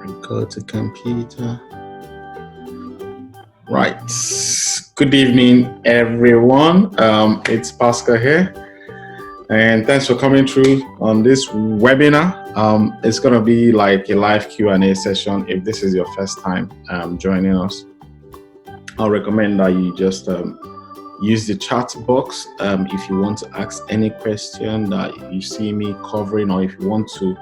Go to computer. Right. Good evening, everyone. It's Paschal here, and thanks for coming through on this webinar. It's gonna be like a live Q&A session. If this is your first time joining us, I'll recommend that you just use the chat box if you want to ask any question that you see me covering, or if you want to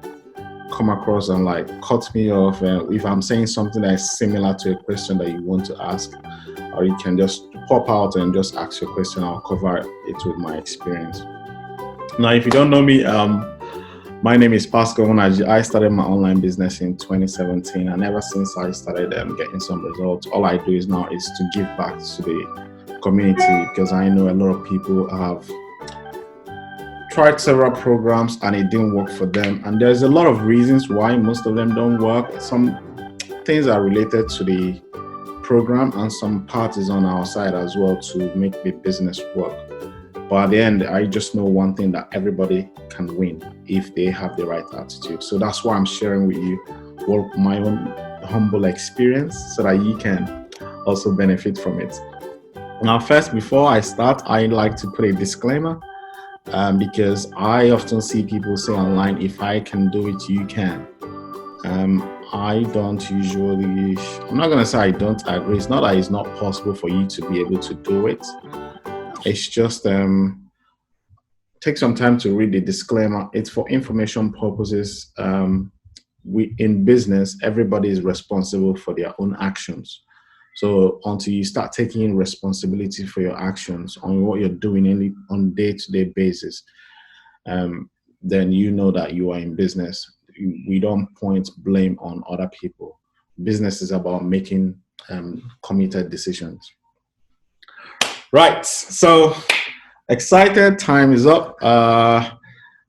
come across and like cut me off if I'm saying something that is similar to a question that you want to ask, or you can just pop out and just ask your question. I'll cover it with my experience. Now, if you don't know me, my name is Paschal. Nwanaji. I started my online business in 2017, and ever since I started getting some results, all I do is now is to give back to the community, because I know a lot of people have tried several programs and it didn't work for them, and there's a lot of reasons why most of them don't work. Some things are related to the program, and some part is on our side as well to make the business work. But at the end, I just know one thing, that everybody can win if they have the right attitude. So that's why I'm sharing with you my own humble experience, so that you can also benefit from it. Now, first, before I start, I like to put a disclaimer. Because I often see people say online, if I can do it, you can. I don't usually, I'm not going to say I don't agree. It's not that it's not possible for you to be able to do it. It's just, take some time to read the disclaimer. It's for information purposes. In business, everybody is responsible for their own actions. So until you start taking responsibility for your actions on what you're doing on a day-to-day basis, then you know that you are in business. We don't point blame on other people. Business is about making committed decisions. Right, so excited, time is up.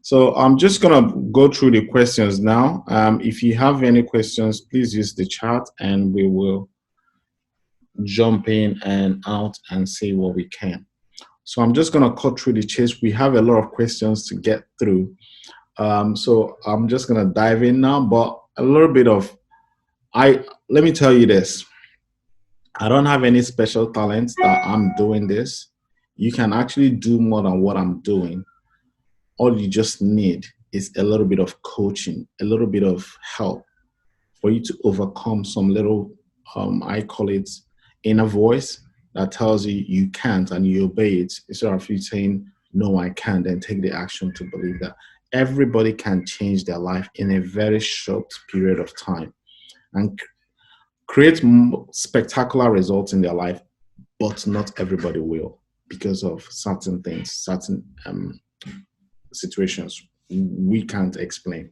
So I'm just gonna go through the questions now. If you have any questions, please use the chat and we will jump in and out and see what we can. So I'm just going to cut through the chase. We have a lot of questions to get through. So I'm just going to dive in now, but a little bit of, let me tell you this. I don't have any special talents that I'm doing this. You can actually do more than what I'm doing. All you just need is a little bit of coaching, a little bit of help for you to overcome some little, I call it, inner voice that tells you you can't, and you obey it instead of you saying, no, I can't, then take the action to believe that. Everybody can change their life in a very short period of time and create spectacular results in their life, but not everybody will, because of certain things, certain situations we can't explain.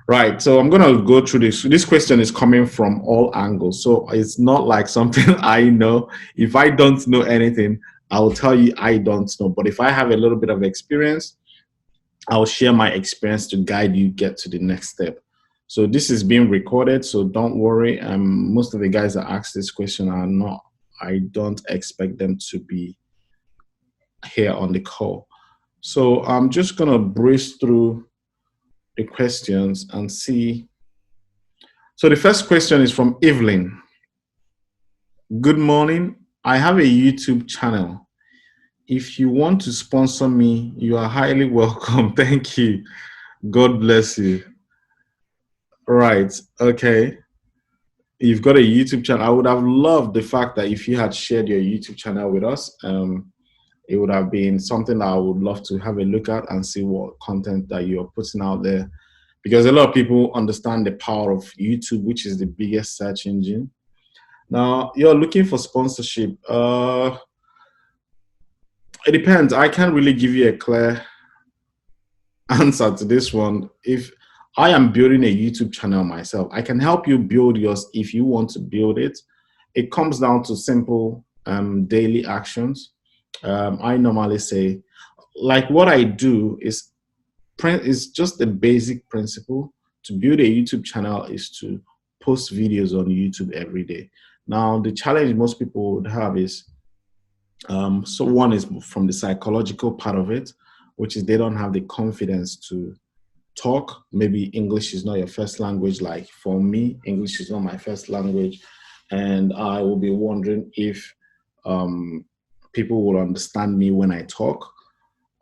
Right, so I'm going to go through this. This question is coming from all angles. So it's not like something I know. If I don't know anything, I will tell you I don't know. But if I have a little bit of experience, I'll share my experience to guide you get to the next step. So this is being recorded, so don't worry. Most of the guys that ask this question are not, I don't expect them to be here on the call. So I'm just going to breeze through the questions and see. So the first question is from Evelyn. Good morning. I have a YouTube channel. If you want to sponsor me, you are highly welcome. Thank you. God bless you. Right. Okay. You've got a YouTube channel. I would have loved the fact that if you had shared your YouTube channel with us, it would have been something that I would love to have a look at and see what content that you're putting out there. Because a lot of people understand the power of YouTube, which is the biggest search engine. Now, you're looking for sponsorship. It depends. I can't really give you a clear answer to this one. If I am building a YouTube channel myself, I can help you build yours if you want to build it. It comes down to simple daily actions. I normally say, like, what I do is just the basic principle. To build a YouTube channel is to post videos on YouTube every day. Now, the challenge most people would have is, so one is from the psychological part of it, which is they don't have the confidence to talk. Maybe English is not your first language. Like for me, English is not my first language. And I will be wondering if um, people will understand me when I talk.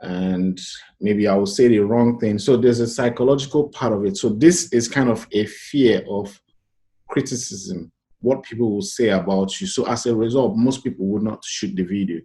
And maybe I will say the wrong thing. So there's a psychological part of it. So this is kind of a fear of criticism, what people will say about you. So as a result, most people would not shoot the video.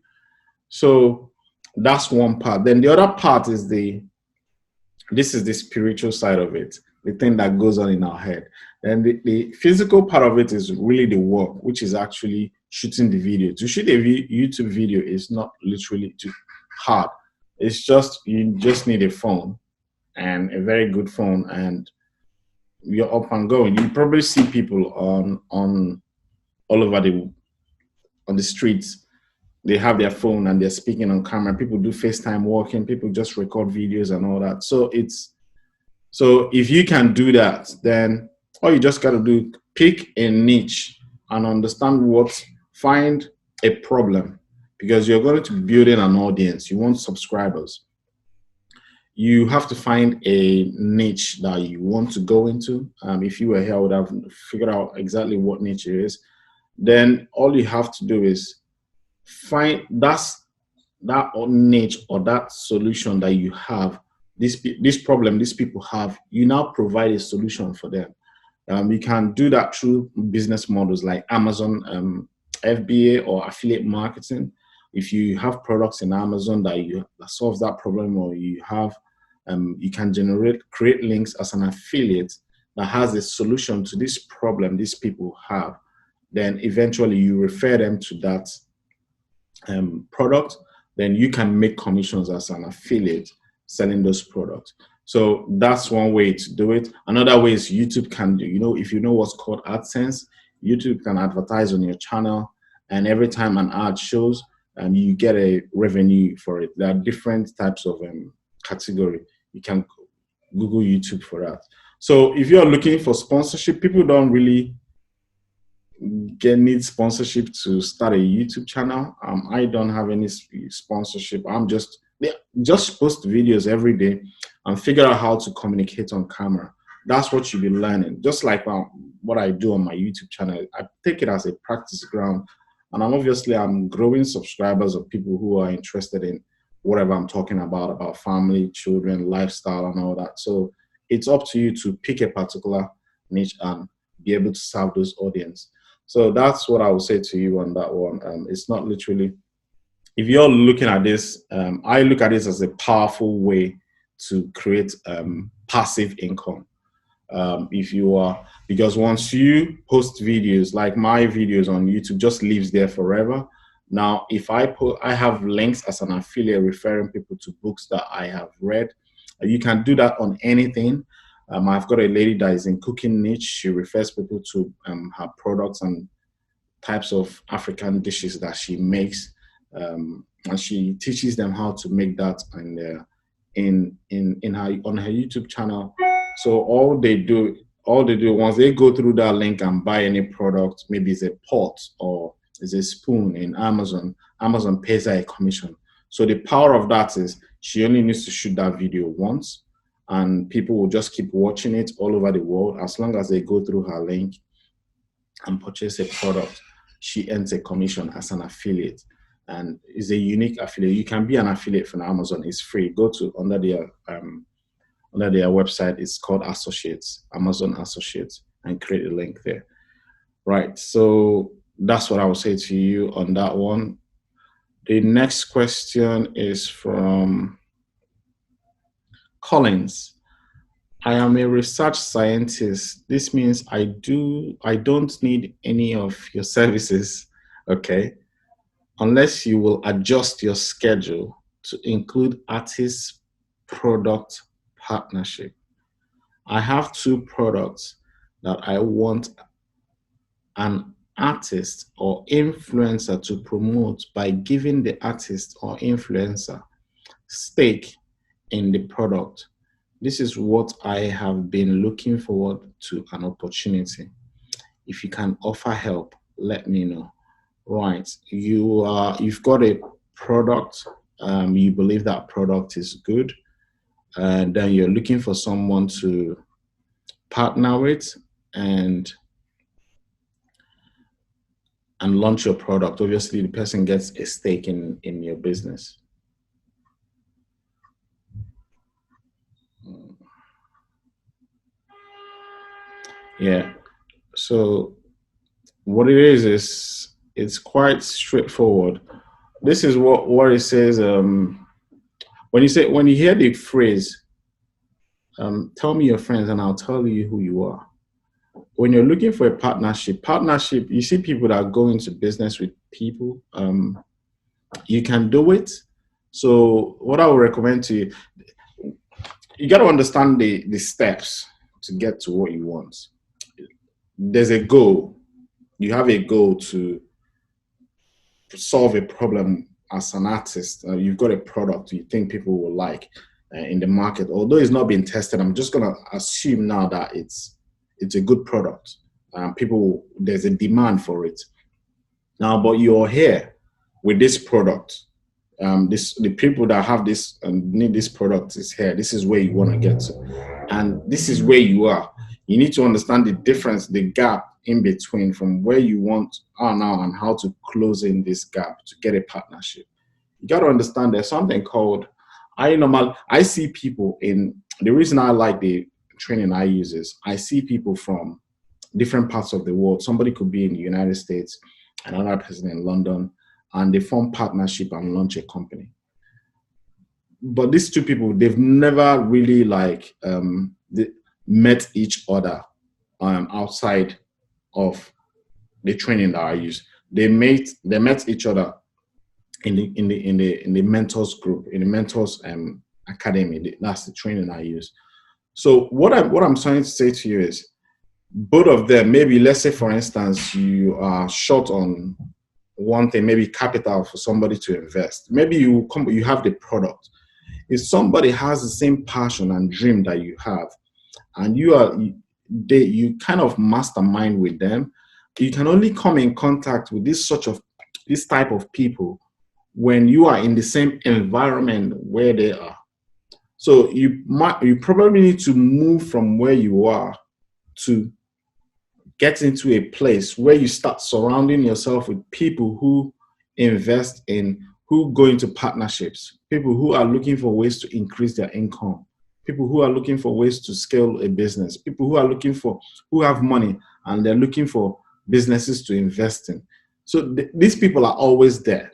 So that's one part. Then the other part is this is the spiritual side of it, the thing that goes on in our head. And the physical part of it is really the work, which is actually shooting the video. To shoot a YouTube video is not literally too hard. It's just, you just need a phone, and a very good phone, and you're up and going. You probably see people on all over on the streets. They have their phone and they're speaking on camera. People do FaceTime walking. People just record videos and all that. So if you can do that, then all you just got to do, pick a niche and understand find a problem, because you're going to be building an audience. You want subscribers. You have to find a niche that you want to go into. If you were here, I would have figured out exactly what niche it is. Then all you have to do is find that niche or that solution that you have, this problem these people have. You now provide a solution for them. You can do that through business models like Amazon FBA or affiliate marketing. If you have products in Amazon that solves that problem, or you have, you can create links as an affiliate that has a solution to this problem these people have. Then eventually you refer them to that product. Then you can make commissions as an affiliate selling those products. So that's one way to do it. Another way is YouTube can do, if you know what's called AdSense, YouTube can advertise on your channel, and every time an ad shows, you get a revenue for it. There are different types of category. You can Google YouTube for that. So if you're looking for sponsorship, people don't really need sponsorship to start a YouTube channel. I don't have any sponsorship. I'm just post videos every day and figure out how to communicate on camera. That's what you'll be learning. Just like what I do on my YouTube channel, I take it as a practice ground, and I'm growing subscribers of people who are interested in whatever I'm talking about family, children, lifestyle, and all that. So it's up to you to pick a particular niche and be able to serve those audience. So that's what I would say to you on that one. It's not literally, if you're looking at this, I look at this as a powerful way to create passive income. If you are, because once you post videos, like my videos on YouTube just lives there forever. Now, if I have links as an affiliate referring people to books that I have read. You can do that on anything. I've got a lady that is in cooking niche. She refers people to her products and types of African dishes that she makes, and she teaches them how to make that on her YouTube channel. So all they do once they go through that link and buy any product, maybe it's a pot or it's a spoon in Amazon pays her a commission. So the power of that is she only needs to shoot that video once, and people will just keep watching it all over the world. As long as they go through her link and purchase a product, she earns a commission as an affiliate, and is a unique affiliate. You can be an affiliate from Amazon. It's free. Go to under their website. It's called Associates, Amazon Associates, and create a link there. Right. So that's what I would say to you on that one. The next question is from Collins. I am a research scientist. This means I don't need any of your services, okay, unless you will adjust your schedule to include artist product partnership. I have 2 products that I want an artist or influencer to promote by giving the artist or influencer stake in the product. This is what I have been looking forward to, an opportunity. If you can offer help, let me know. Right, you've got a product. You believe that product is good. and then you're looking for someone to partner with and launch your product. Obviously, the person gets a stake in your business. Yeah. So what it is it's quite straightforward. This is what it says. When you hear the phrase, tell me your friends and I'll tell you who you are. When you're looking for a partnership, you see people that go into business with people. You can do it. So what I would recommend to you, you got to understand the steps to get to what you want. There's a goal. You have a goal to solve a problem as an artist. You've got a product you think people will like in the market. Although it's not been tested, I'm just gonna assume now that it's a good product. There's a demand for it now, but you're here with this product. The people that have this and need this product is here. This is where you want to get to, and this is where you are. You need to understand the difference, the gap in between from where you want are now and how to close in this gap to get a partnership. You got to understand there's something called I see people in the reason I like the training I use is I see people from different parts of the world. Somebody could be in the United States, another person in London, and they form partnership and launch a company. But these two people, they've never really met each other outside of the training that I use. They met each other in the mentors group, in the mentors academy. That's the training I use. So what I'm trying to say to you is both of them, maybe let's say for instance, you are short on one thing, maybe capital for somebody to invest. Maybe you have the product. If somebody has the same passion and dream that you have, and you kind of mastermind with them, you can only come in contact with this type of people when you are in the same environment where they are. So you probably need to move from where you are to get into a place where you start surrounding yourself with people who invest in, who go into partnerships, people who are looking for ways to increase their income, people who are looking for ways to scale a business, people who have money and they're looking for businesses to invest in. So these people are always there.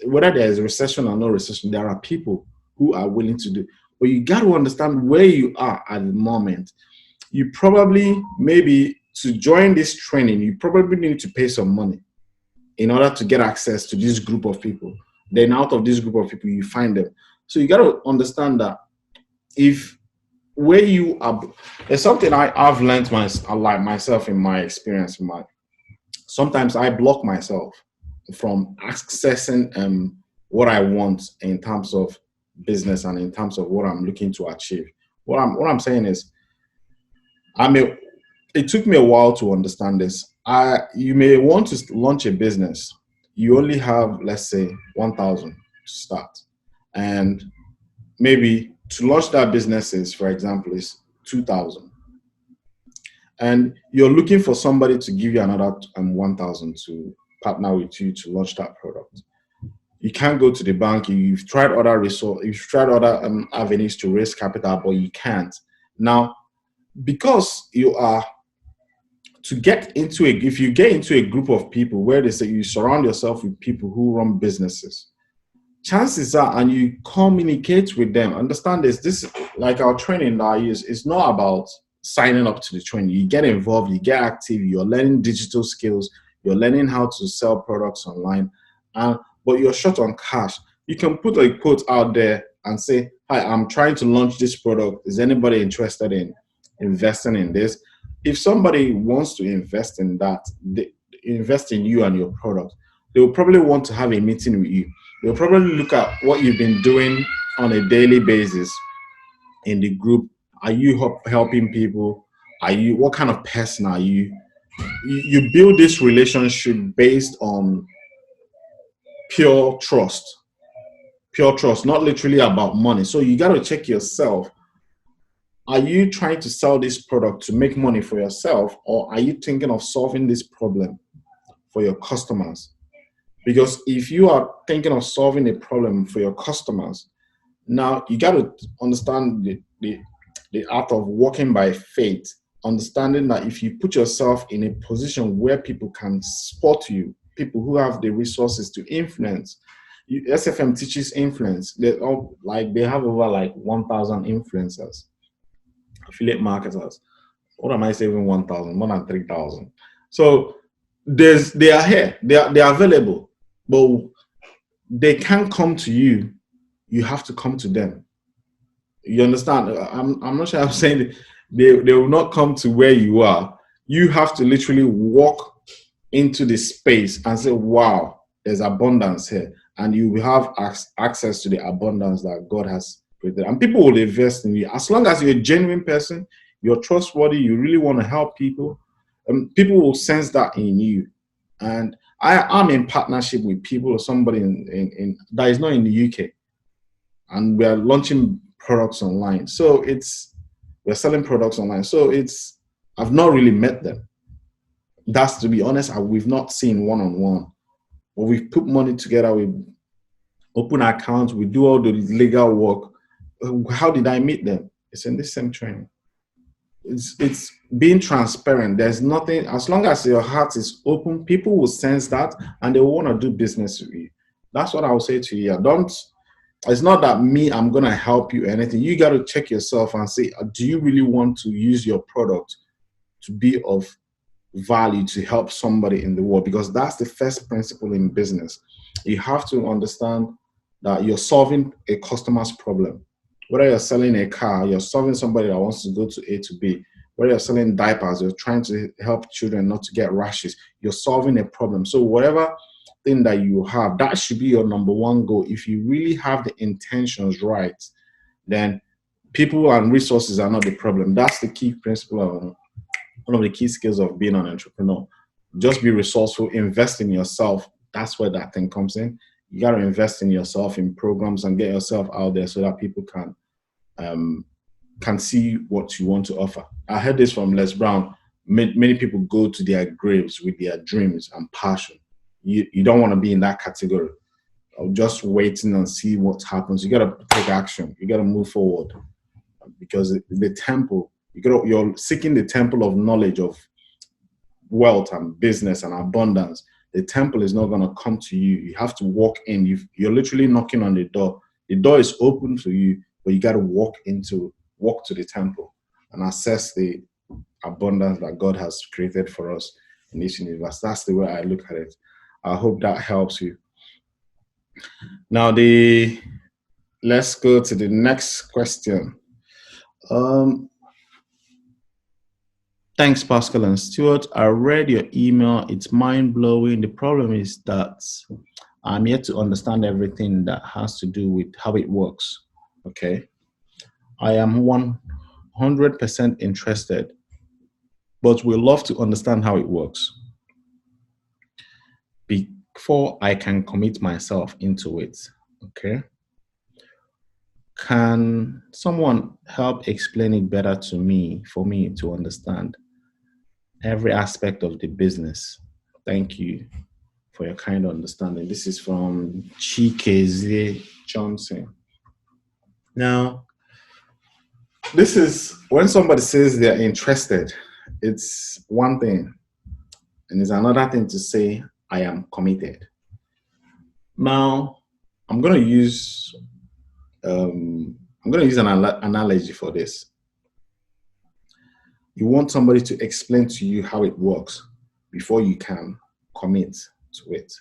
Whether there is a recession or no recession, there are people who are willing to do. But you got to understand where you are at the moment. You probably, maybe to join this training, you probably need to pay some money in order to get access to this group of people. Then out of this group of people, you find them. So you got to understand that if where you are, there's something I've learned myself in my experience. Sometimes I block myself from accessing what I want in terms of business and in terms of what I'm looking to achieve. What I'm saying is, it took me a while to understand this. You may want to launch a business. You only have, let's say, 1,000 to start, and maybe to launch that business for example, is 2,000, and you're looking for somebody to give you another 1,000 to partner with you to launch that product. You can't go to the bank. You've tried other avenues to raise capital, but you can't. Now, because if you get into a group of people where they say you surround yourself with people who run businesses, chances are, and you communicate with them, understand this like our training that I use, it's not about signing up to the training. You get involved, you get active, you're learning digital skills, you're learning how to sell products online, but you're short on cash. You can put a quote out there and say, hi, I'm trying to launch this product. Is anybody interested in investing in this? If somebody wants to invest in that, invest in you and your product, they will probably want to have a meeting with you. They'll probably look at what you've been doing on a daily basis in the group. Are you helping people? What kind of person are you? You build this relationship based on pure trust. pure trust, not literally about money. So you got to check yourself. Are you trying to sell this product to make money for yourself, or are you thinking of solving this problem for your customers? Because if you are thinking of solving a problem for your customers, now you got to understand the art of walking by faith, understanding that if you put yourself in a position where people can support you, people who have the resources to influence. SFM teaches influence. They have over like 1,000 influencers, affiliate marketers. What am I saying? 1,000, more than 3,000. So they are here, they are available, but they can't come to you. You have to come to them. You understand? I'm not sure I'm saying that they will not come to where you are. You have to literally walk into the space and say, wow, there's abundance here. And you will have access to the abundance that God has created. And people will invest in you. As long as you're a genuine person, you're trustworthy, you really want to help people, people will sense that in you. And I'm in partnership with people or somebody in that is not in the UK. And we are launching products online. So we're selling products online. So I've not really met them. That's, to be honest, we've not seen one-on-one. But we've put money together, we open accounts, we do all the legal work. How did I meet them? It's in this same training. It's being transparent. There's nothing, as long as your heart is open, people will sense that and they will want to do business with you. That's what I will say to you. It's not that I'm going to help you or anything. You got to check yourself and say, do you really want to use your product to be of value to help somebody in the world? Because that's the first principle in business. You have to understand that you're solving a customer's problem. Whether you're selling a car, you're solving somebody that wants to go to A to B. Whether you're selling diapers, you're trying to help children not to get rashes. You're solving a problem. So whatever thing that you have, that should be your number one goal. If you really have the intentions right, then people and resources are not the problem. That's the key principle of one of the key skills of being an entrepreneur. Just be resourceful, invest in yourself. That's where that thing comes in. You got to invest in yourself, in programs, and get yourself out there so that people can see what you want to offer. I heard this from Les Brown. Many people go to their graves with their dreams and passion. You don't want to be in that category of just waiting and see what happens. You got to take action. You got to move forward, because the temple, you're seeking the temple of knowledge, of wealth and business and abundance. The temple is not going to come to you. You have to walk in. You're literally knocking on the door. The door is open to you, but you got to walk to the temple and access the abundance that God has created for us in this universe. That's the way I look at it. I hope that helps you. Now, let's go to the next question. Thanks, Paschal and Stuart. I read your email. It's mind-blowing. The problem is that I'm yet to understand everything that has to do with how it works. Okay. I am 100% interested, but we love to understand how it works before I can commit myself into it. Okay. Can someone help explain it better to me, for me to understand every aspect of the business? Thank you for your kind understanding. This is from Chikeze Johnson. Now, this is when somebody says they're interested, it's one thing, and it's another thing to say, I am committed. Now, I'm going to use an analogy for this. You want somebody to explain to you how it works before you can commit to it.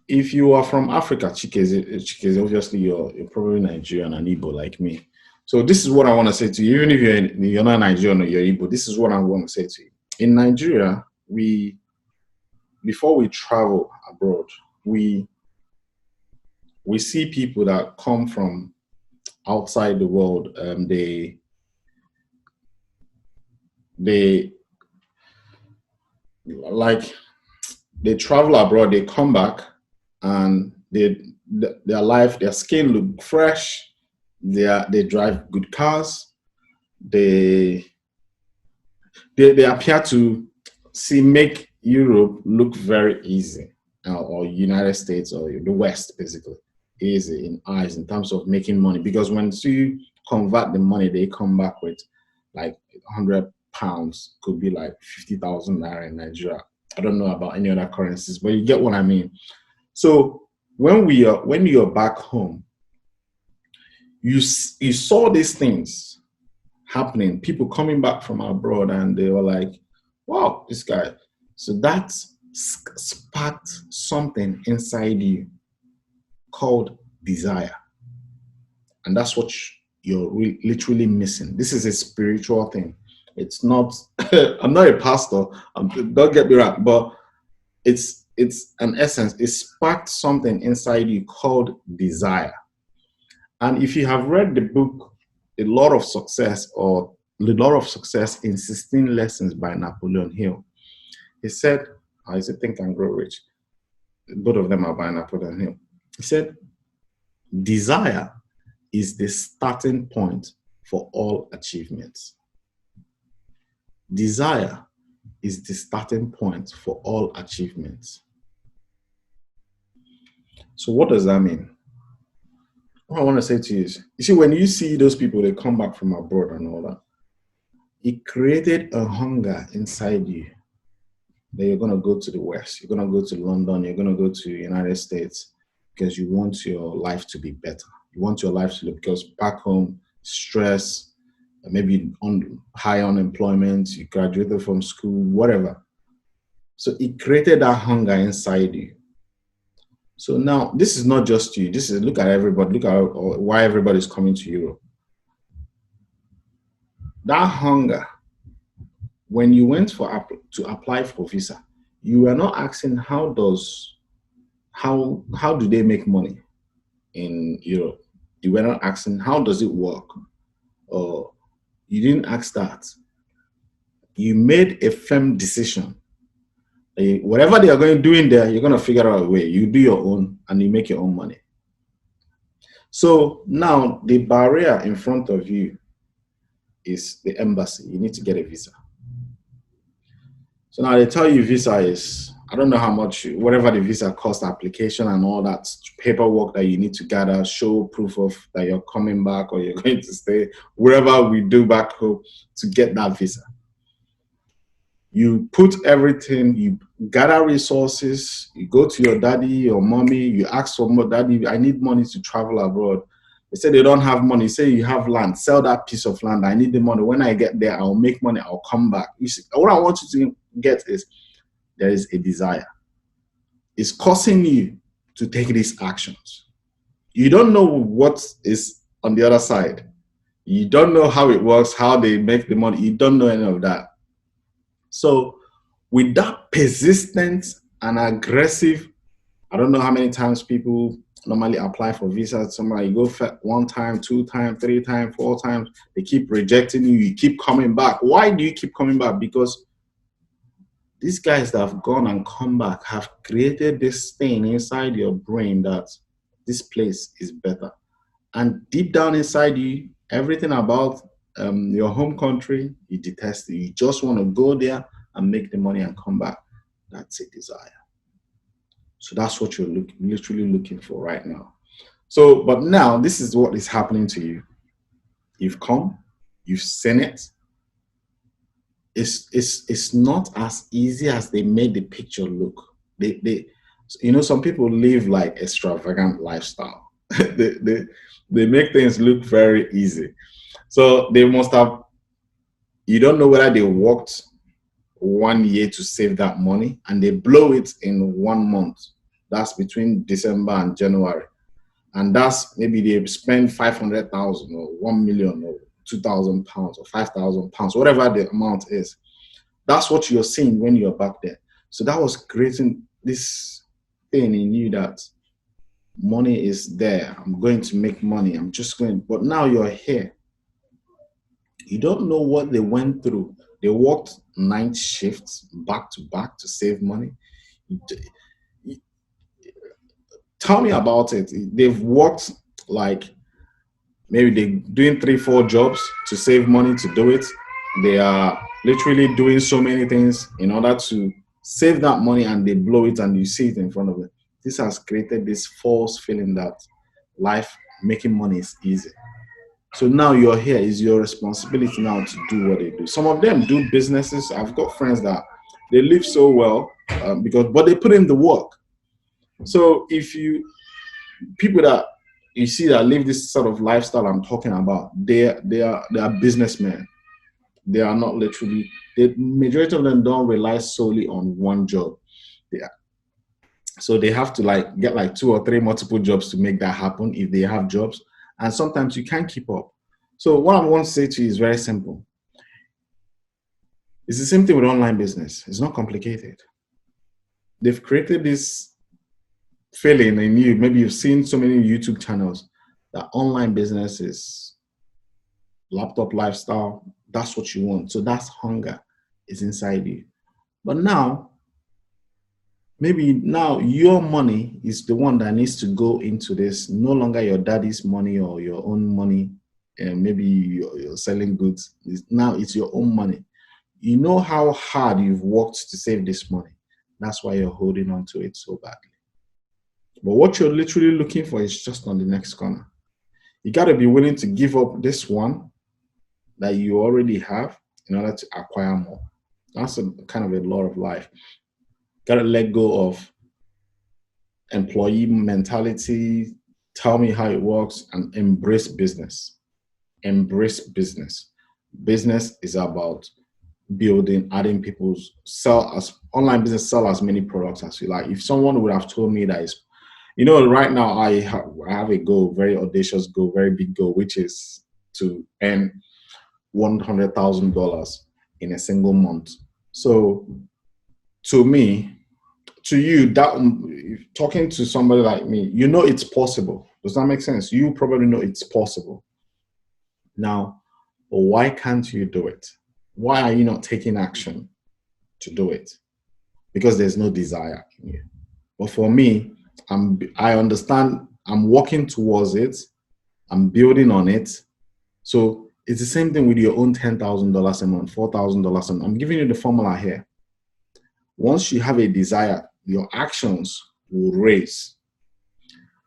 If you are from Africa, Chikeze, obviously you're probably Nigerian and Igbo like me. So this is what I want to say to you. Even if you're not Nigerian or you're Igbo, this is what I want to say to you. In Nigeria, before we travel abroad, we see people that come from outside the world. They travel abroad, they come back, and their life, their skin look fresh. They drive good cars. They they appear to see make Europe look very easy, or United States or the West basically easy in eyes in terms of making money. Because when you convert the money, they come back with like £100 could be like 50,000 naira in Nigeria. I don't know about any other currencies, but you get what I mean. So when you're back home, you saw these things happening, people coming back from abroad, and they were like, wow, this guy. So that sparked something inside you called desire. And that's what you're literally missing. This is a spiritual thing. It's not, I'm not a pastor, don't get me wrong, but it's an essence. It sparked something inside you called desire. And if you have read the book, A Lot of Success, or The Law of Success in 16 Lessons by Napoleon Hill, he said, I said, Think and Grow Rich. Both of them are by Napoleon Hill. He said, desire is the starting point for all achievements. Desire is the starting point for all achievements. So what does that mean? What I want to say to you is, you see, when you see those people, they come back from abroad and all that, it created a hunger inside you that you're going to go to the West, you're going to go to London, you're going to go to the United States because you want your life to be better. You want your life to look, because back home, stress, maybe high unemployment, you graduated from school, whatever. So it created that hunger inside you. So now this is not just you. This is, look at everybody. Look at why everybody's coming to Europe. That hunger, when you went to apply for visa, you were not asking how do they make money in Europe. You were not asking how does it work, or you didn't ask that. You made a firm decision. Whatever they are going to do in there, you're going to figure out a way. You do your own and you make your own money. So now the barrier in front of you is the embassy. You need to get a visa. So now they tell you visa is, I don't know how much, whatever the visa cost, application and all that paperwork that you need to gather, show proof of that you're coming back or you're going to stay, wherever we do back home to get that visa. You put everything, you gather resources, you go to your daddy or mommy, you ask for more, daddy, I need money to travel abroad. They say they don't have money. Say you have land, sell that piece of land. I need the money. When I get there, I'll make money, I'll come back. You see, what I want you to get is there is a desire. It's causing you to take these actions. You don't know what is on the other side. You don't know how it works, how they make the money. You don't know any of that. So with that persistent and aggressive, I don't know how many times people normally apply for visas. Somebody, you go 1 time, 2 times, 3 times, 4 times. They keep rejecting you. You keep coming back. Why do you keep coming back? Because these guys that have gone and come back have created this thing inside your brain that this place is better. And deep down inside you, everything about your home country, you detest it. You just want to go there and make the money and come back. That's a desire. So that's what you're literally looking for right now. So, but now this is what is happening to you. You've come, you've seen it. It's not as easy as they made the picture look. They some people live like extravagant lifestyle. they make things look very easy. So they must have, you don't know whether they worked 1 year to save that money and they blow it in 1 month. That's between December and January. And that's maybe they spend 500,000 or 1 million or 2,000 pounds or 5,000 pounds, whatever the amount is. That's what you're seeing when you're back there. So that was creating this thing in you that money is there. I'm going to make money. I'm just going, but now you're here. You don't know what they went through. They worked 9 shifts back to back to save money. Tell me about it. They've worked like maybe they're doing 3, 4 jobs to save money to do it. They are literally doing so many things in order to save that money, and they blow it and you see it in front of them. This has created this false feeling that life, making money is easy. So now you're here, it's your responsibility now to do what they do. Some of them do businesses. I've got friends that they live so well but they put in the work. So if you people that you see that live this sort of lifestyle I'm talking about, they are businessmen. They are not literally. The majority of them don't rely solely on one job. They are, so they have to like get like 2 or 3 multiple jobs to make that happen if they have jobs. And sometimes you can't keep up. So what I want to say to you is very simple. It's the same thing with online business. It's not complicated. They've created this feeling in you. Maybe you've seen so many YouTube channels that online business is laptop lifestyle. That's what you want. So that's hunger is inside you. But now, maybe now your money is the one that needs to go into this. No longer your daddy's money or your own money. And maybe you're selling goods. Now it's your own money. You know how hard you've worked to save this money. That's why you're holding on to it so badly. But what you're literally looking for is just on the next corner. You got to be willing to give up this one that you already have in order to acquire more. That's a kind of a law of life. Got to let go of employee mentality, tell me how it works, and embrace business. Embrace business. Business is about building, adding people's online business, sell as many products as you like. If someone would have told me that is, right now I have a goal, very audacious goal, very big goal, which is to earn $100,000 in a single month. So to me, to you, that talking to somebody like me, it's possible. Does that make sense? You probably know it's possible. Now, why can't you do it? Why are you not taking action to do it? Because there's no desire in you. But for me, I understand I'm working towards it. I'm building on it. So it's the same thing with your own $10,000 a month, $4,000 a month. I'm giving you the formula here. Once you have a desire, your actions will raise.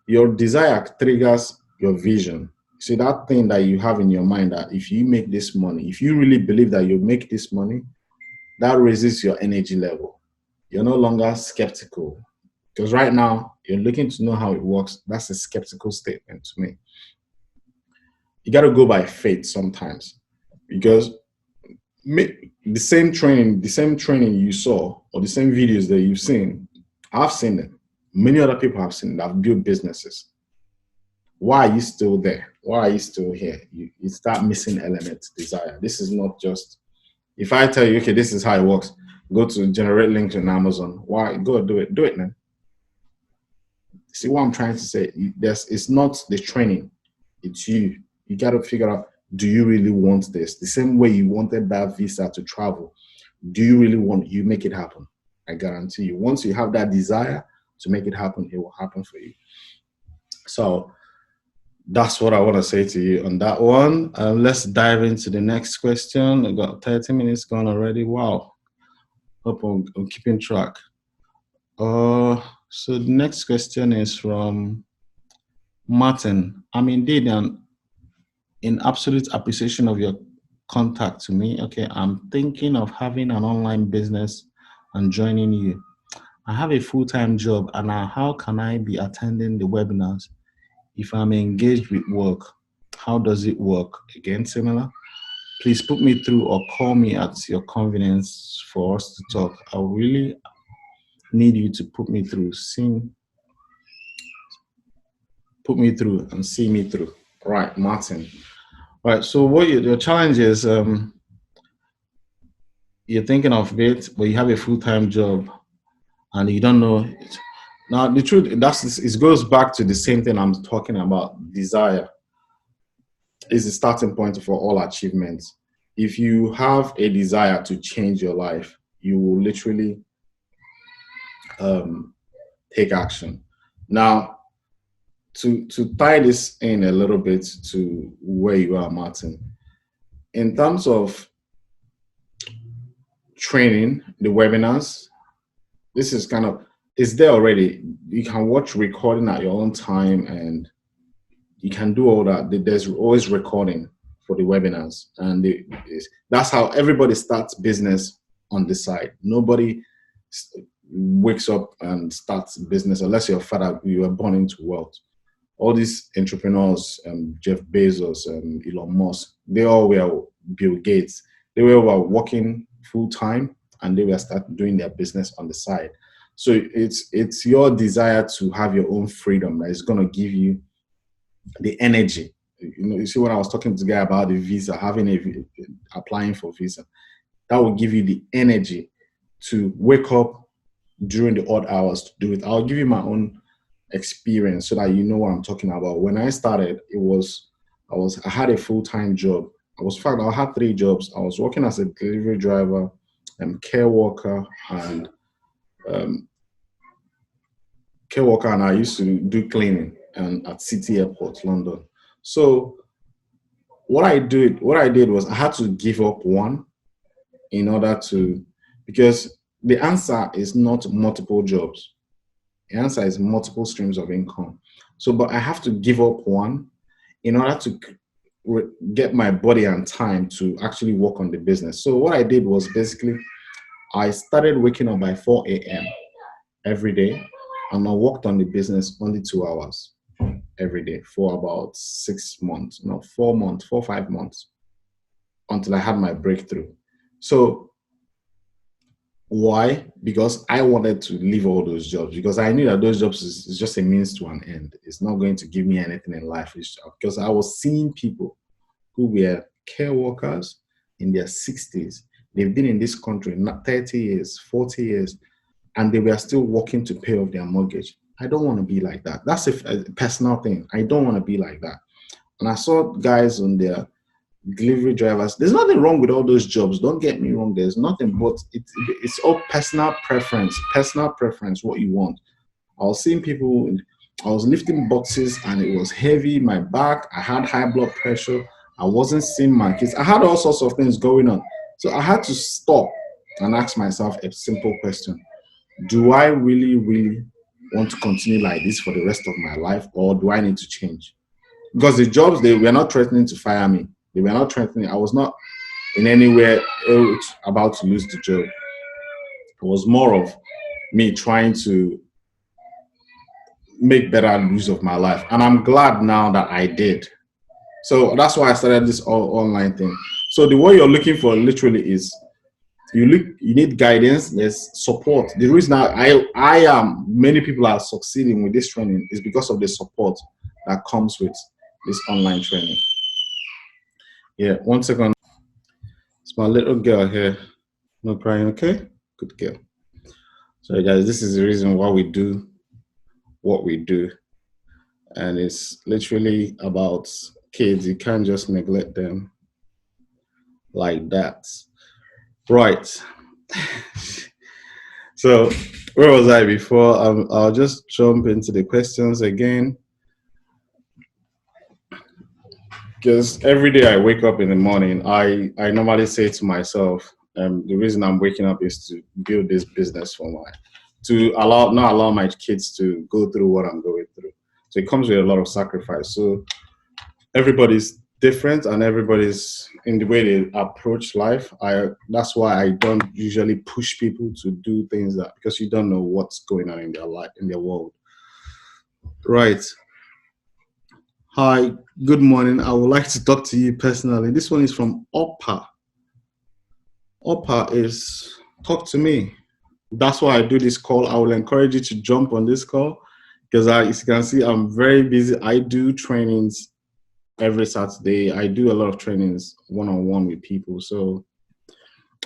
Your desire triggers your vision. See, that thing that you have in your mind that if you make this money, if you really believe that you make this money, that raises your energy level. You're no longer skeptical. Because right now, you're looking to know how it works. That's a skeptical statement to me. You got to go by faith sometimes. Because the same training you saw, or the same videos that you've seen, I've seen it. Many other people have seen it. I've built businesses. Why are you still there? Why are you still here? You start missing elements, desire. This is not just, if I tell you, okay, this is how it works, go to generate links on Amazon. Why? Go do it. Do it, man. See what I'm trying to say? It's not the training. It's you. You got to figure out, do you really want this? The same way you wanted that visa to travel. Do you really want it? You make it happen. I guarantee you. Once you have that desire to make it happen, it will happen for you. So that's what I want to say to you on that one. Let's dive into the next question. I've got 30 minutes gone already. Wow. Hope I'm keeping track. So the next question is from Martin. I'm indeed in absolute appreciation of your contact to me. Okay, I'm thinking of having an online business and joining you. I have a full-time job, and how can I be attending the webinars if I'm engaged with work? How does it work? Again, similar. Please put me through or call me at your convenience for us to talk. I really need you to put me through and see me through. Right, Martin. Right, so what your challenge is, you're thinking of it, but you have a full-time job and you don't know it. Now, the truth, it goes back to the same thing I'm talking about. Desire is the starting point for all achievements. If you have a desire to change your life, you will literally take action. Now, to tie this in a little bit to where you are, Martin, in terms of training, the webinars, this is kind of, it's there already. You can watch recording at your own time and you can do all that. There's always recording for the webinars. And that's how everybody starts business on the side. Nobody wakes up and starts business unless you're father, you were born into wealth. All these entrepreneurs, Jeff Bezos, Elon Musk, they all were Bill Gates. They were working full time and they were start doing their business on the side. So it's your desire to have your own freedom that is going to give you the energy. You see when I was talking to the guy about the visa, applying for visa, that will give you the energy to wake up during the odd hours to do it. I'll give you my own experience so that you know what I'm talking about. When I started, I had a full-time job. I had 3 jobs. I was working as a delivery driver, care worker, and I used to do cleaning and at City Airport, London. So what I did was I had to give up one in order to, because the answer is not multiple jobs. The answer is multiple streams of income. So, but I have to give up one in order to get my body and time to actually work on the business. So what I did was basically, I started waking up by 4 a.m. every day, and I worked on the business only 2 hours every day for about 6 months, 4 or 5 months, until I had my breakthrough. So why? Because I wanted to leave all those jobs, because I knew that those jobs is just a means to an end. It's not going to give me anything in life. Because I was seeing people who were care workers in their 60s. They've been in this country 30 years, 40 years, and they were still working to pay off their mortgage. I don't want to be like that. That's a personal thing. I don't want to be like that. And I saw guys on their delivery drivers. There's nothing wrong with all those jobs. Don't get me wrong. There's nothing, but it's all personal preference, what you want. I was seeing people, I was lifting boxes and it was heavy, my back, I had high blood pressure, I wasn't seeing my kids. I had all sorts of things going on. So I had to stop and ask myself a simple question. Do I really, really want to continue like this for the rest of my life, or do I need to change? Because the jobs, they were not threatening to fire me. They were not threatening. I was not in any way about to lose the job. It was more of me trying to make better use of my life. And I'm glad now that I did. So that's why I started this online thing. So the way you're looking for literally is you need guidance, there's support. The reason I am many people are succeeding with this training is because of the support that comes with this online training. Yeah, 1 second. It's my little girl here. No crying, okay? Good girl. So guys, this is the reason why we do what we do. And it's literally about kids. You can't just neglect them like that. Right. So where was I before? I'll just jump into the questions again. Because every day I wake up in the morning, I normally say to myself, the reason I'm waking up is to build this business not allow my kids to go through what I'm going through. So it comes with a lot of sacrifice. So everybody's different and everybody's in the way they approach life. That's why I don't usually push people to do things because you don't know what's going on in their life, in their world. Right. Hi, good morning. I would like to talk to you personally. This one is from Oppa. Oppa is talk to me. That's why I do this call. I will encourage you to jump on this call because as you can see, I'm very busy. I do trainings every Saturday. I do a lot of trainings one-on-one with people.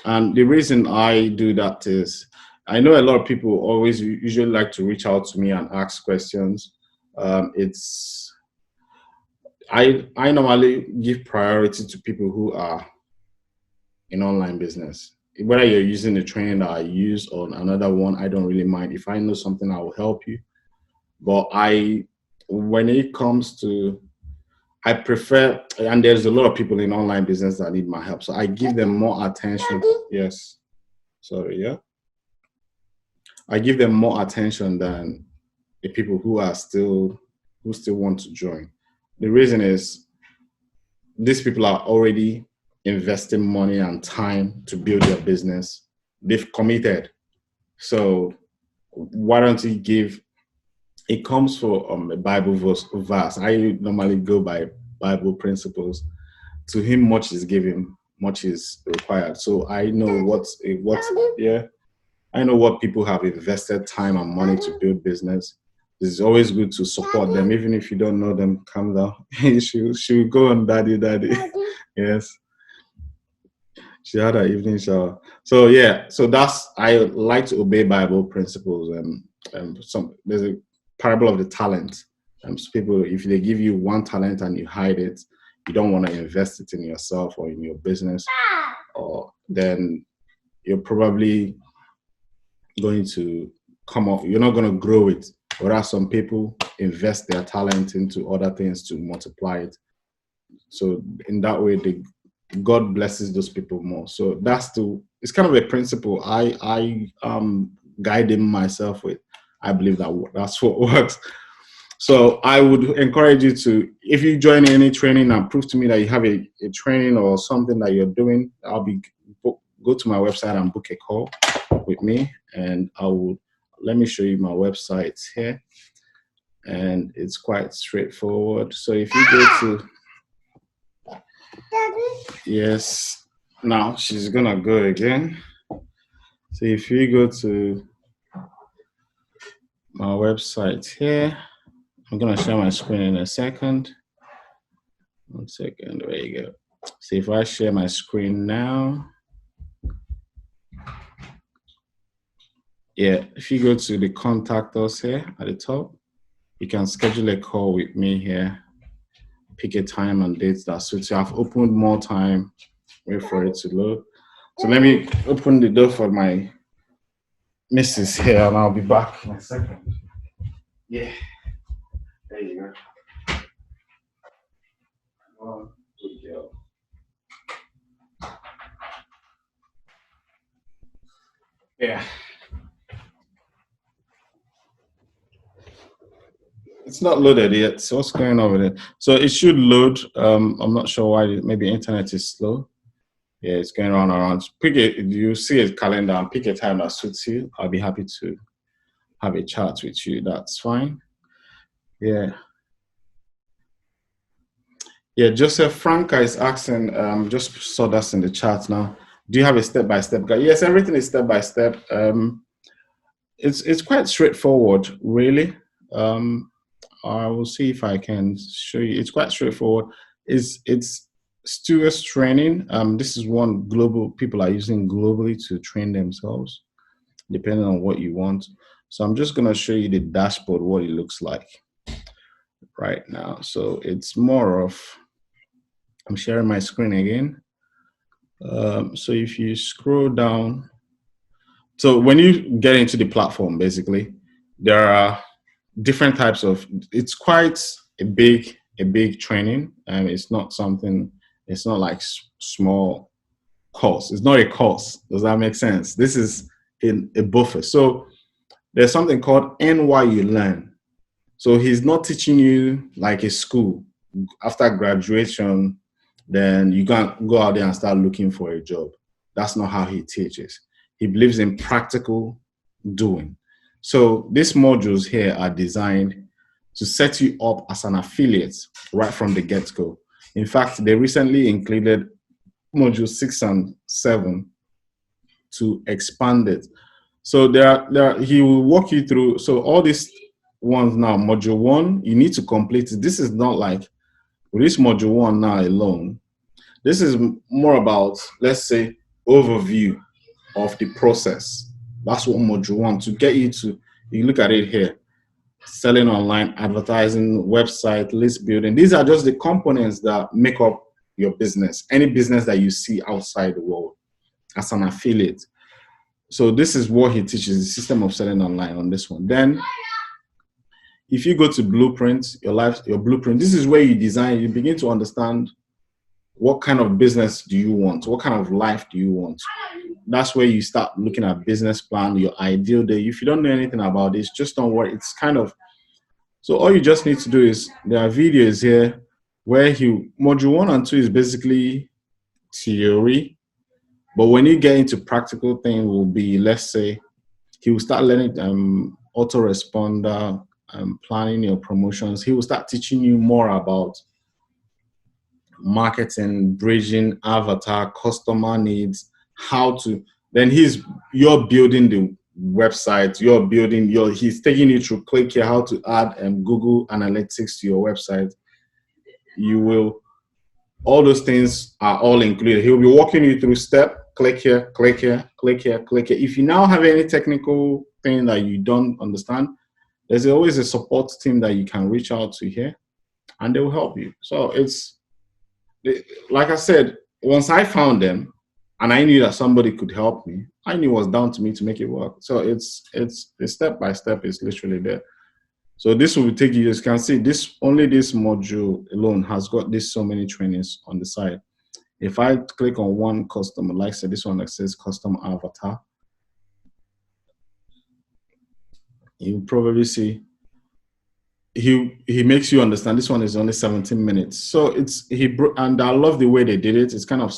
And the reason I do that is I know a lot of people always usually like to reach out to me and ask questions. I normally give priority to people who are in online business. Whether you're using the training that I use or another one, I don't really mind. If I know something, I will help you. But when it comes to, I prefer, and there's a lot of people in online business that need my help. So I give them more attention. Yes. Sorry. Yeah. I give them more attention than the people who still want to join. The reason is these people are already investing money and time to build their business. They've committed. So why don't you give, it comes for a Bible verse. I normally go by Bible principles. To him, much is given, much is required. So I know yeah, I know what people have invested time and money to build business. It's always good to support them, even if you don't know them. Calm down. she'll go on daddy. Yes, she had her evening shower. So yeah, so that's, I like to obey Bible principles. Some, there's a parable of the talent. So people, if they give you one talent and you hide it, you don't want to invest it in yourself or in your business, or then you're probably going to come up, you're not going to grow it. Whereas some people invest their talent into other things to multiply it. So in that way, God blesses those people more. So it's kind of a principle I guiding myself with. I believe that's what works. So I would encourage you to, if you join any training and prove to me that you have a training or something that you're doing, go to my website and book a call with me, and let me show you my website here. And it's quite straightforward. So if you go to, yes, now she's gonna go again. So if you go to my website here, I'm gonna share my screen in a second. 1 second, there you go. So if I share my screen now, yeah, if you go to the contact us here at the top, you can schedule a call with me here. Pick a time and date that suits you. I've opened more time. Wait for it to load. So let me open the door for my missus here, and I'll be back in a second. Yeah. There you go. Oh, good girl. Yeah. It's not loaded yet. So what's going on with it? So it should load. I'm not sure why. Maybe internet is slow. Yeah, it's going around. Pick it. You see a calendar and pick a time that suits you. I'll be happy to have a chat with you. That's fine. Yeah. Yeah, Joseph Franca is asking, just saw that in the chat now. Do you have a step-by-step guide? Yes, everything is step-by-step. It's quite straightforward, really. I will see if I can show you. It's quite straightforward. It's stewards training. This is one global, people are using globally to train themselves, depending on what you want. So I'm just gonna show you the dashboard, what it looks like right now. So it's more of, I'm sharing my screen again. So if you scroll down, so when you get into the platform, basically, there are different types of, it's quite a big training. It's not like small course. It's not a course. Does that make sense? This is in a buffer. So there's something called NY Learn. So he's not teaching you like a school. After graduation, then you can go out there and start looking for a job. That's not how he teaches. He believes in practical doing. So these modules here are designed to set you up as an affiliate right from the get-go. In fact, they recently included module 6 and 7 to expand it. So he will walk you through. So all these ones now, module 1, you need to complete it. This is not like with this module 1 now alone. This is more about, let's say, overview of the process. That's what module 1, to get you to, you look at it here, selling online, advertising, website, list building. These are just the components that make up your business, any business that you see outside the world as an affiliate. So this is what he teaches, the system of selling online on this one. Then if you go to blueprint, your blueprint, this is where you design, you begin to understand what kind of business do you want? What kind of life do you want? That's where you start looking at business plan, your ideal day. If you don't know anything about this, just don't worry. It's kind of, so all you just need to do is, there are videos here where module 1 and 2 is basically theory. But when you get into practical thing will be, let's say, he will start learning autoresponder, planning your promotions. He will start teaching you more about marketing, bridging, avatar, customer needs, how to, then you're building the website, he's taking you through, click here, how to add Google Analytics to your website. All those things are all included. He'll be walking you through step, click here, click here, click here, click here. If you now have any technical thing that you don't understand, there's always a support team that you can reach out to here and they will help you. So like I said, once I found them and I knew that somebody could help me, I knew it was down to me to make it work. So it's step by step, it's literally there. So this will take you, as you can see, this module alone has got so many trainings on the side. If I click on one customer, like I said, this one that says custom avatar, you'll probably see he makes you understand. This one is only 17 minutes. So and I love the way they did it. It's kind of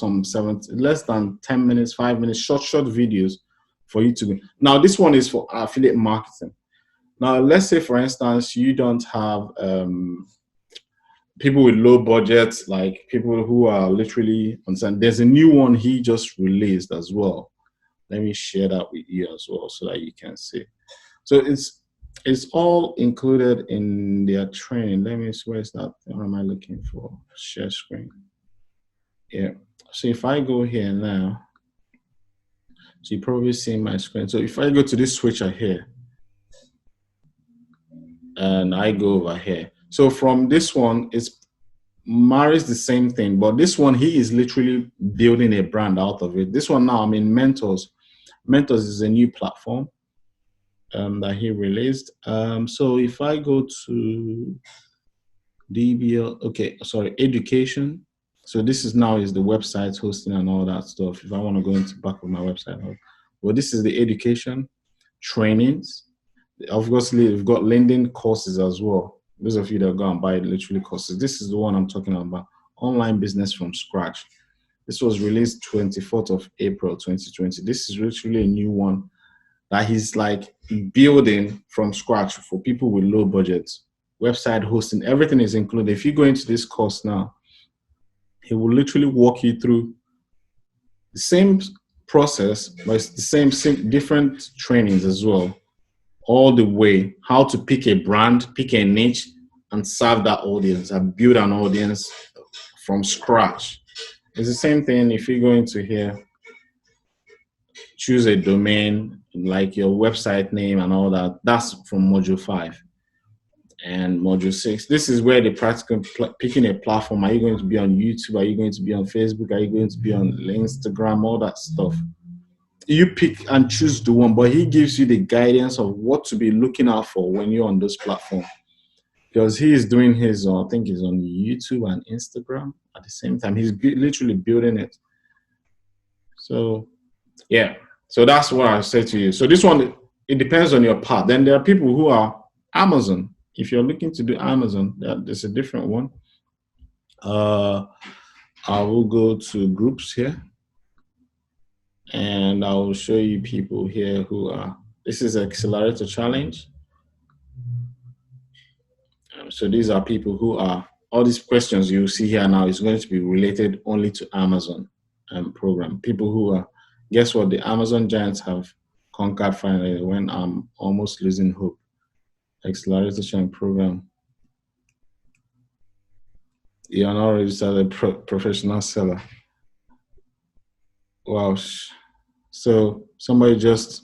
less than 10 minutes, 5 minutes, short videos for you to. Now this one is for affiliate marketing. Now, let's say, for instance, you don't have people with low budgets, like people who are literally concerned. There's a new one he just released as well. Let me share that with you as well so that you can see. So it's all included in their training. Let me see, where's that? What am I looking for? Share screen. Yeah. So if I go here now, so you probably see my screen. So if I go to this switcher here, and I go over here. So from this one, it marries the same thing, but this one, he is literally building a brand out of it. This one now, I'm in Mentos. Mentos is a new platform that he released. So if I go to education. So this is the website hosting and all that stuff. If I want to go into back of my website, well, this is the education trainings. Obviously, we've got lending courses as well. Those of you that go and buy literally courses. This is the one I'm talking about. Online business from scratch. This was released 24th of April, 2020. This is literally a new one that he's like building from scratch for people with low budgets. Website hosting, everything is included. If you go into this course now, he will literally walk you through the same process, but it's the same different trainings as well. All the way, how to pick a brand, pick a niche, and serve that audience and build an audience from scratch. It's the same thing if you go into here, choose a domain, like your website name and all that. That's from module 5. And module 6, this is where the practical picking a platform. Are you going to be on YouTube? Are you going to be on Facebook? Are you going to be on Instagram? All that stuff. You pick and choose the one, but he gives you the guidance of what to be looking out for when you're on those platforms. Because he is doing his, I think he's on YouTube and Instagram at the same time. He's literally building it. So, yeah. So that's what I say to you. So this one, it depends on your path. Then there are people who are Amazon. If you're looking to do Amazon, there's a different one. I will go to groups here. And I will show you people here who are, this is Accelerator Challenge. So these are people who are, all these questions you see here now is going to be related only to Amazon program. People who are, guess what, the Amazon giants have conquered finally when I'm almost losing hope. Accelerator Challenge program. You're not registered a professional seller. Wow. So somebody just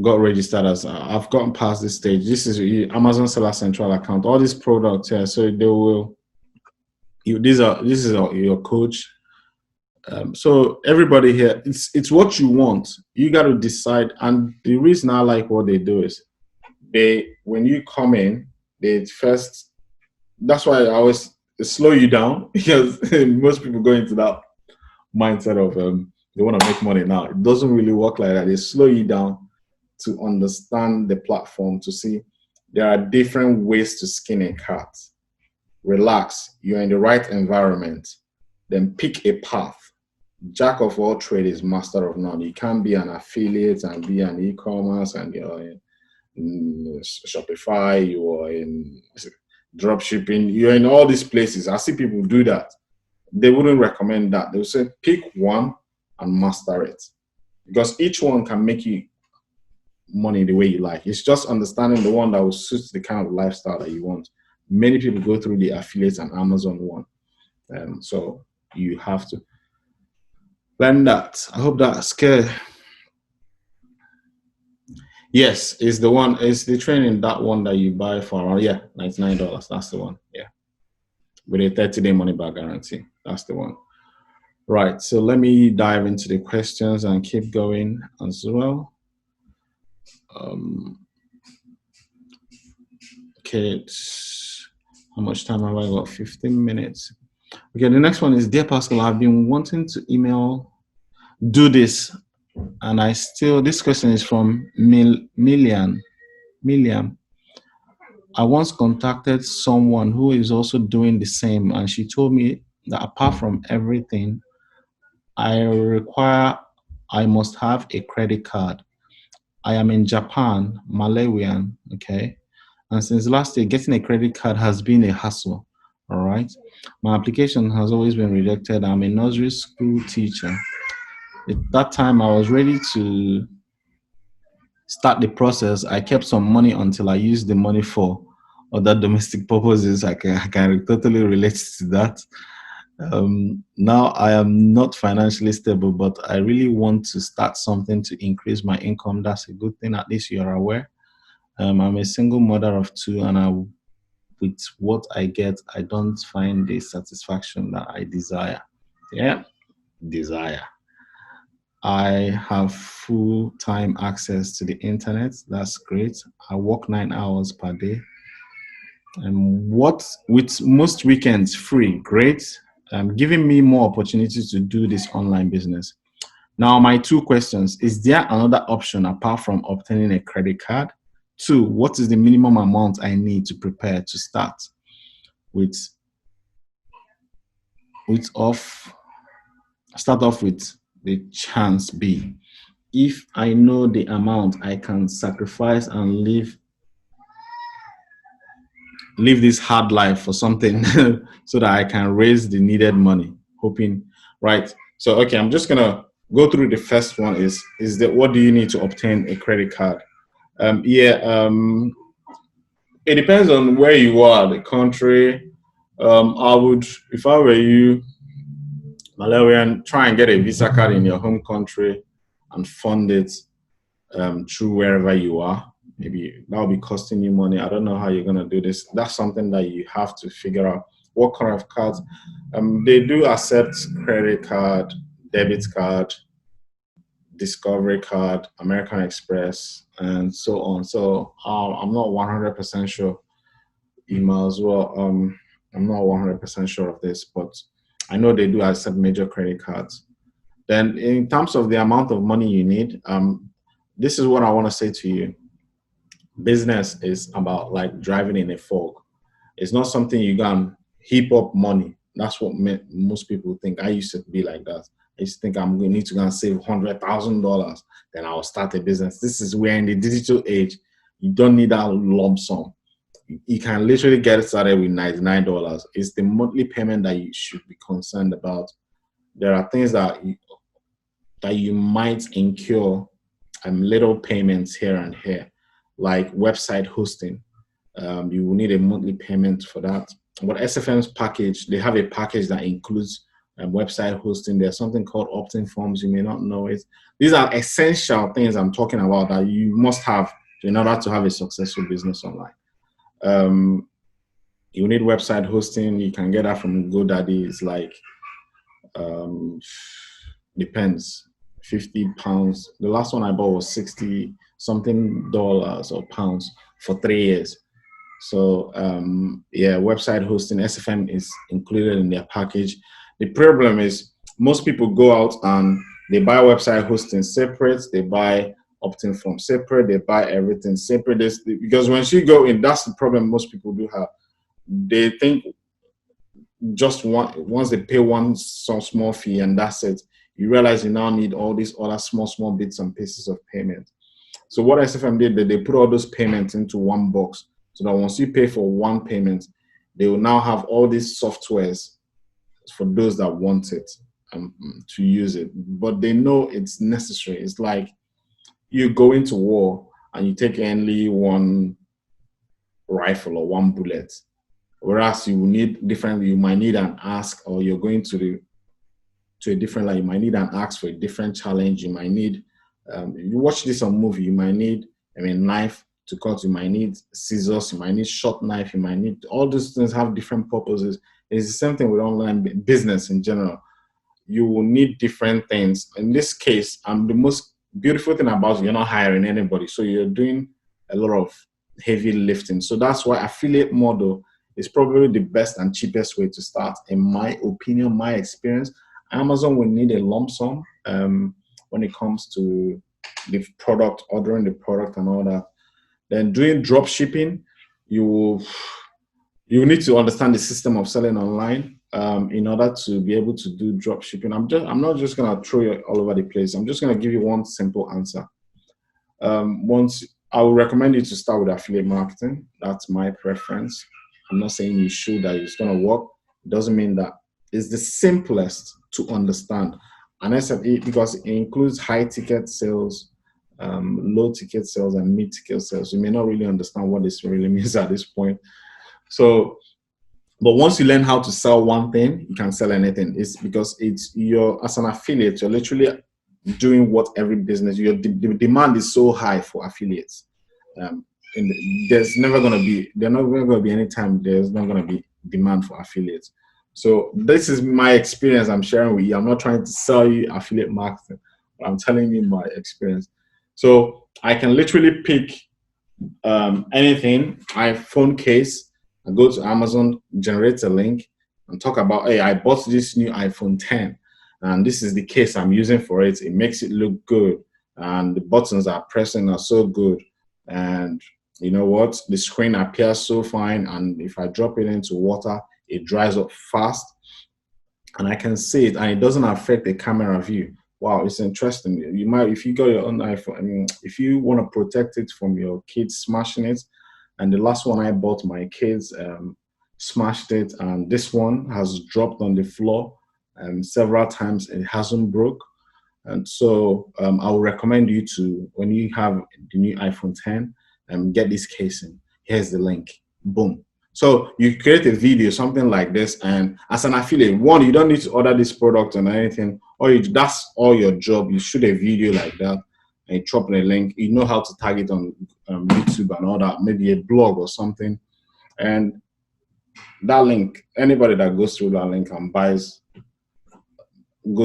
got registered as, I've gotten past this stage. This is Amazon Seller Central account. All these products here, so they will. This is your coach. So everybody here, it's what you want. You got to decide. And the reason I like what they do is when you come in, they first, that's why I always slow you down because most people go into that mindset of they want to make money now. It doesn't really work like that. They slow you down to understand the platform, to see there are different ways to skin a cat. Relax, you're in the right environment, then pick a path. Jack of all trades is master of none. You can't be an affiliate and be an e-commerce and you're in Shopify, you are in drop shipping, you're in all these places. I see people do that. They wouldn't recommend that. They would say pick one and master it, because each one can make you money the way you like. It's just understanding the one that will suit the kind of lifestyle that you want. Many people go through the affiliates and Amazon one. So you have to learn that. I hope that's clear. Yes, it's the one, it's the training, that one that you buy for around, yeah, $99. That's the one. Yeah. With a 30-day money back guarantee. That's the one. Right. So let me dive into the questions and keep going as well. Okay. How much time have I got? 15 minutes. Okay. The next one is, Dear Paschal, I've been wanting to do this. And this question is from Milliam. I once contacted someone who is also doing the same, and she told me that apart from everything, I must have a credit card. I am in Japan, Malawian, okay? And since last year, getting a credit card has been a hassle, all right? My application has always been rejected. I'm a nursery school teacher. At that time, I was ready to start the process. I kept some money until I used the money for other domestic purposes. I can totally relate to that. Now I am not financially stable, but I really want to start something to increase my income. That's a good thing. At least you're aware. I'm a single mother of two, and with what I get, I don't find the satisfaction that I desire. Yeah, desire. I have full-time access to the internet. That's great. I work 9 hours per day. And with most weekends free, great. Giving me more opportunities to do this online business. Now, my two questions: is there another option apart from obtaining a credit card? Two, what is the minimum amount I need to prepare to start start off with the chance B? If I know the amount I can sacrifice and live this hard life for something so that I can raise the needed money, hoping, right? So, okay, I'm just going to go through the first one is that what do you need to obtain a credit card? It depends on where you are, the country. I would, if I were you, Malawian, try and get a Visa card in your home country and fund it through wherever you are. Maybe that will be costing you money. I don't know how you're going to do this. That's something that you have to figure out. What kind of cards? They do accept credit card, debit card, Discovery card, American Express, and so on. So I'm not 100% sure. Email as well. I'm not 100% sure of this, but I know they do accept major credit cards. Then in terms of the amount of money you need, this is what I want to say to you. Business is about like driving in a fog. It's not something you can heap up money. That's what most people think. I used to be like that. I used to think I'm going to need to go and save $100,000, then I'll start a business. This is where in the digital age, you don't need that lump sum. You can literally get started with $99. It's the monthly payment that you should be concerned about. There are things that you might incur, little payments here and here, like website hosting. You will need a monthly payment for that. But SFM's package, they have a package that includes website hosting. There's something called opt-in forms. You may not know it. These are essential things I'm talking about that you must have in order to have a successful business online. You need website hosting. You can get that from GoDaddy. It's like, depends, £50. The last one I bought was 60. something dollars or pounds for 3 years. So yeah, website hosting SFM is included in their package. The problem is most people go out and they buy website hosting separate, they buy opting from separate, they buy everything separate. Because once you go in, that's the problem most people do have. They think just once they pay one some small fee and that's it. You realize you now need all these other small bits and pieces of payment. So what SFM did, they put all those payments into one box, so that once you pay for one payment, they will now have all these softwares for those that want it to use it. But they know it's necessary. It's like you go into war and you take only one rifle or one bullet, whereas you need different. You might need an axe, or you're going to a different, like you might need an axe for a different challenge. You might need you watch this on movie, you might need knife to cut, you might need scissors, you might need short knife, you might need all these things have different purposes. It's the same thing with online business in general. You will need different things. In this case, the most beautiful thing about it, you're not hiring anybody, so you're doing a lot of heavy lifting. So that's why affiliate model is probably the best and cheapest way to start, in my opinion, my experience. Amazon will need a lump sum when it comes to the product, ordering the product and all that. Then doing drop shipping, you need to understand the system of selling online in order to be able to do drop shipping. I'm not just gonna throw you all over the place. I'm just gonna give you one simple answer. Once I would recommend you to start with affiliate marketing. That's my preference. I'm not saying you should, that it's gonna work. It doesn't mean that. It's the simplest to understand. And SFE, because it includes high ticket sales, low ticket sales, and mid ticket sales. You may not really understand what this really means at this point. So, but once you learn how to sell one thing, you can sell anything. It's because as an affiliate, you're literally doing what every business, the demand is so high for affiliates. And there's not going to be any time there's not going to be demand for affiliates. So this is my experience I'm sharing with you. I'm not trying to sell you affiliate marketing, but I'm telling you my experience. So I can literally pick anything, iPhone case, and go to Amazon, generate a link, and talk about, hey, I bought this new iPhone 10, and this is the case I'm using for it. It makes it look good, and the buttons are pressing are so good, and you know what? The screen appears so fine, and if I drop it into water, it dries up fast, and I can see it, and it doesn't affect the camera view. Wow, it's interesting. You might, if you got your own iPhone, if you want to protect it from your kids smashing it, and the last one I bought, my kids smashed it, and this one has dropped on the floor several times. It hasn't broke, and so I would recommend you to, when you have the new iPhone 10, get this casing. Here's the link. Boom. So you create a video, something like this, and as an affiliate, one, you don't need to order this product or anything, or that's all your job. You shoot a video like that, and you drop in a link. You know how to tag it on YouTube and all that, maybe a blog or something. And that link, anybody that goes through that link and goes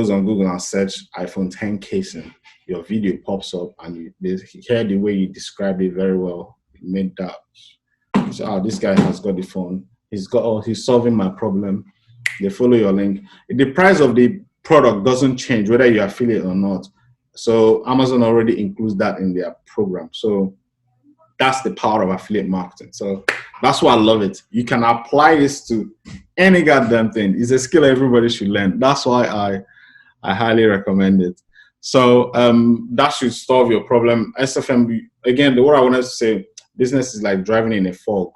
on Google and search iPhone 10 casing, your video pops up, and they hear the way you describe it very well. You made that. So, this guy has got the phone. He's solving my problem. They follow your link. The price of the product doesn't change whether you're affiliate or not. So Amazon already includes that in their program. So that's the power of affiliate marketing. So that's why I love it. You can apply this to any goddamn thing. It's a skill everybody should learn. That's why I highly recommend it. So that should solve your problem. SFM, again, what I wanted to say, business is like driving in a fog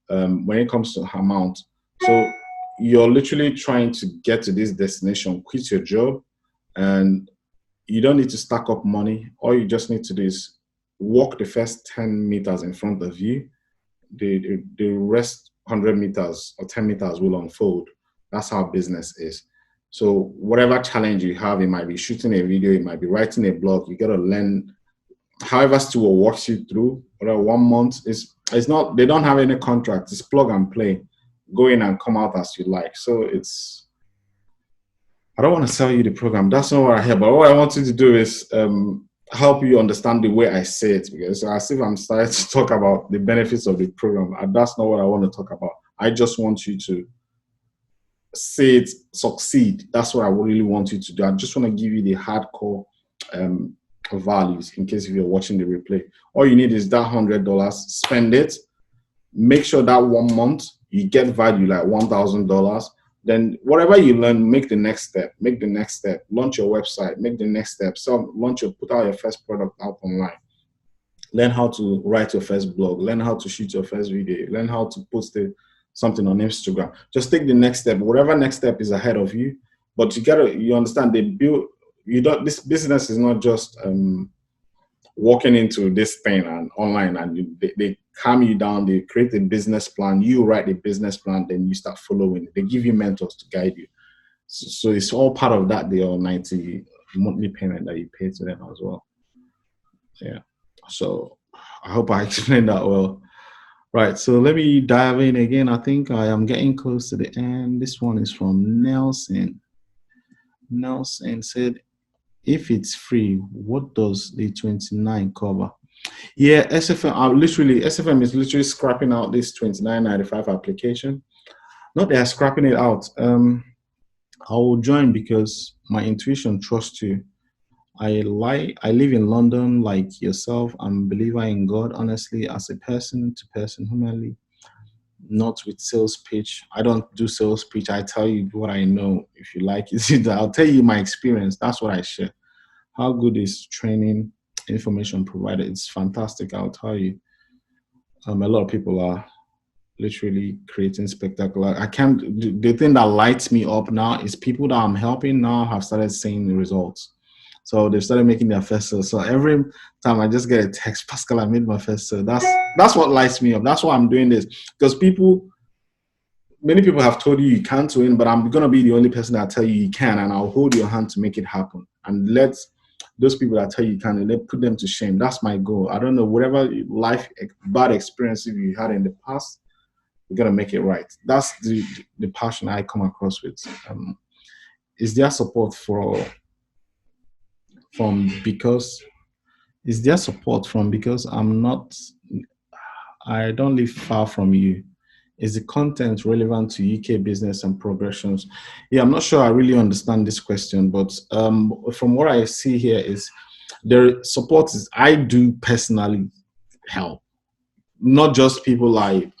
when it comes to amount. So you're literally trying to get to this destination, quit your job, and you don't need to stack up money. All you just need to do is walk the first 10 meters in front of you. The rest 100 meters or 10 meters will unfold. That's how business is. So whatever challenge you have, it might be shooting a video, it might be writing a blog. You got to learn however Stewart walks you through. Whatever 1 month is, it's not, they don't have any contract. It's plug and play. Go in and come out as you like. So I don't want to sell you the program. That's not what I hear. But what I want you to do is help you understand the way I say it, because as if I'm starting to talk about the benefits of the program, and that's not what I want to talk about. I just want you to say it succeed. That's what I really want you to do. I just want to give you the hardcore um, values in case if you're watching the replay. All you need is that $100. Spend it. Make sure that 1 month you get value like $1,000. Then whatever you learn, make the next step. Make the next step. Launch your website. Make the next step. So put out your first product out online. Learn how to write your first blog. Learn how to shoot your first video. Learn how to post something on Instagram. Just take the next step. Whatever next step is ahead of you. But you understand they build. You don't. This business is not just walking into this thing and online, and they calm you down. They create a business plan. You write the business plan, then you start following. They give you mentors to guide you. So it's all part of that. The almighty monthly payment that you pay to them as well. Yeah. So I hope I explained that well. Right. So let me dive in again. I think I am getting close to the end. This one is from Nelson. Nelson said, if it's free, what does the 29 cover? Yeah, SFM is literally scrapping out this 29.95 application. Not they are scrapping it out. I will join because my intuition trusts you. I live in London like yourself. I'm a believer in God, honestly, as a person to person, humanly, not with sales pitch. I don't do sales pitch. I tell you what I know. If you like it, I'll tell you my experience. That's what I share. How good is training information provided? It's fantastic. I'll tell you. A lot of people are literally creating spectacular. The thing that lights me up now is people that I'm helping now have started seeing the results. So they've started making their first sale. So every time I just get a text, Paschal, I made my first sale. That's what lights me up. That's why I'm doing this. Because many people have told you can't win, but I'm going to be the only person that tell you can, and I'll hold your hand to make it happen. And let those people that tell you can, and let put them to shame. That's my goal. I don't know, whatever bad experiences you had in the past, we're going to make it right. That's the passion I come across with. Is there support because I don't live far from you? Is the content relevant to UK business and progressions? Yeah, I'm not sure I really understand this question, but from what I see here is their support is I do personally help, not just people I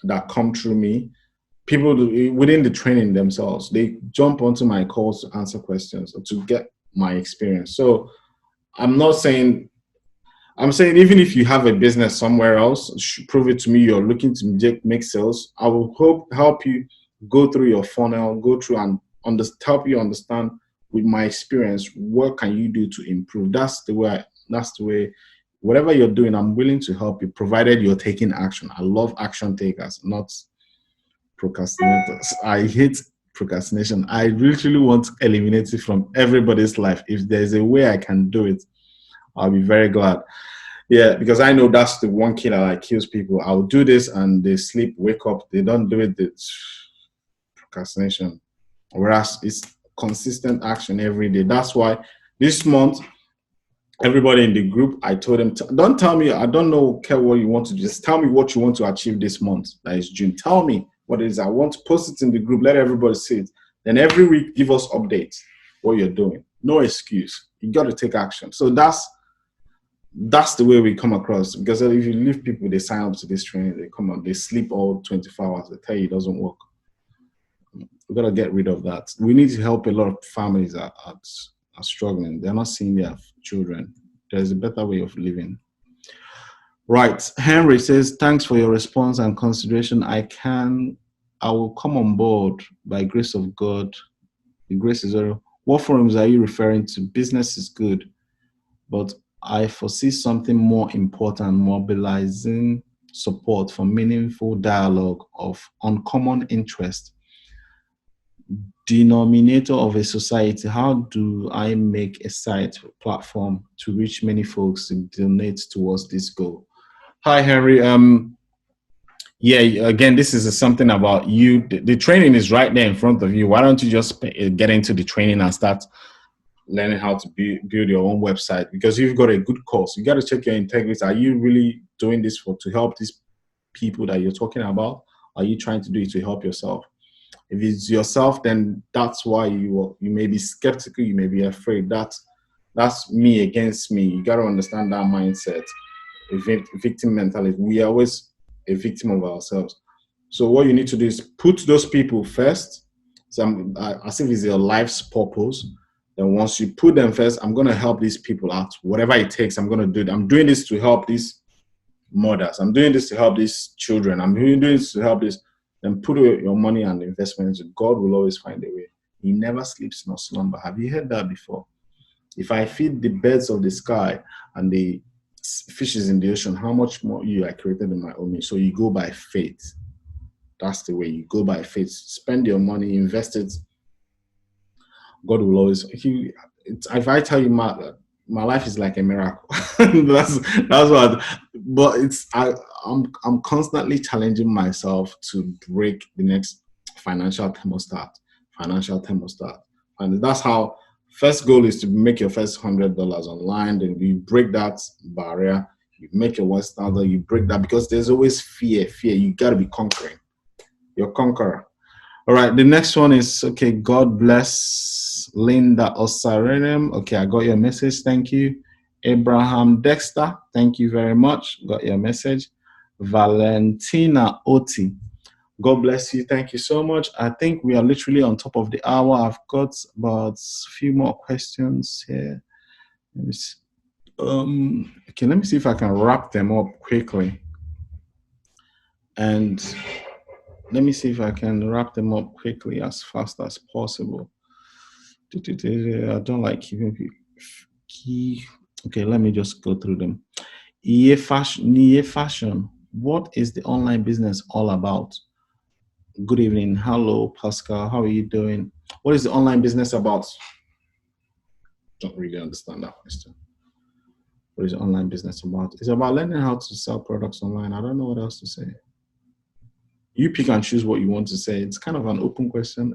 that come through me. People within the training themselves, they jump onto my calls to answer questions or to get my experience. So I'm saying even if you have a business somewhere else, prove it to me you're looking to make sales. I will help you go through your funnel, go through and help you understand with my experience, what can you do to improve? That's the way, whatever you're doing, I'm willing to help you, provided you're taking action. I love action takers, not procrastinators. I hate procrastination. I literally want to eliminate it from everybody's life. If there's a way I can do it, I'll be very glad. Yeah, because I know that's the one killer that kills people. I'll do this and they sleep, wake up, they don't do it. It's procrastination. Whereas it's consistent action every day. That's why this month, everybody in the group, I told them, don't tell me, I don't know, care what you want to do. Just tell me what you want to achieve this month. That is June. Tell me what it is. I want to post it in the group. Let everybody see it. Then every week, give us updates, what you're doing. No excuse. You got to take action. So that's the way we come across, because if you leave people, they sign up to this training, they come on, they sleep all 24 hours, they tell you it doesn't work. We've got to get rid of that. We need to help a lot of families that are struggling. They're not seeing their children. There's a better way of living. Right. Henry says, thanks for your response and consideration. I will come on board by grace of God. The grace is zero. What forums are you referring to? Business is good, but I foresee something more important, mobilizing support for meaningful dialogue of uncommon interest. Denominator of a society. How do I make a site platform to reach many folks to donate towards this goal? Hi, Henry. Yeah, again, this is something about you. The training is right there in front of you. Why don't you just get into the training and start learning how to build your own website, because you've got a good course. You got to check your integrity. Are you really doing this to help these people that you're talking about? Are you trying to do it to help yourself? If it's yourself, then that's why you may be skeptical, you may be afraid. That's me against me. You got to understand that mindset, victim mentality. We are always a victim of ourselves. So what you need to do is put those people first, as if it's your life's purpose. Then once you put them first, I'm going to help these people out, whatever it takes. I'm going to do it. I'm doing this to help these mothers. I'm doing this to help these children. I'm doing this to help this. Then put your money and investments. God will always find a way. He never sleeps nor slumber. Have you heard that before? If I feed the birds of the sky and the fishes in the ocean, how much more you I created in my own image? So you go by faith. That's the way you go, by faith. Spend your money, invest it. God will always. If I tell you my life is like a miracle, that's what. But I'm constantly challenging myself to break the next financial thermostat. And that's how. First goal is to make your first $100 online. Then you break that barrier. You make your $1,000. You break that, because there's always fear. You got to be conquering. You're a conqueror. All right. The next one is, okay, God bless Linda Osarenem. Okay, I got your message. Thank you. Abraham Dexter. Thank you very much. Got your message. Valentina Oti. God bless you. Thank you so much. I think we are literally on top of the hour. I've got about a few more questions here. Okay, let me see if I can wrap them up quickly. And let me see if I can wrap them up quickly as fast as possible. I don't like keeping people. Okay, let me just go through them. Niye Fashion. What is the online business all about? Good evening. Hello, Pascal. How are you doing? What is the online business about? Don't really understand that question. What is online business about? It's about learning how to sell products online. I don't know what else to say. You pick and choose what you want to say. It's kind of an open question.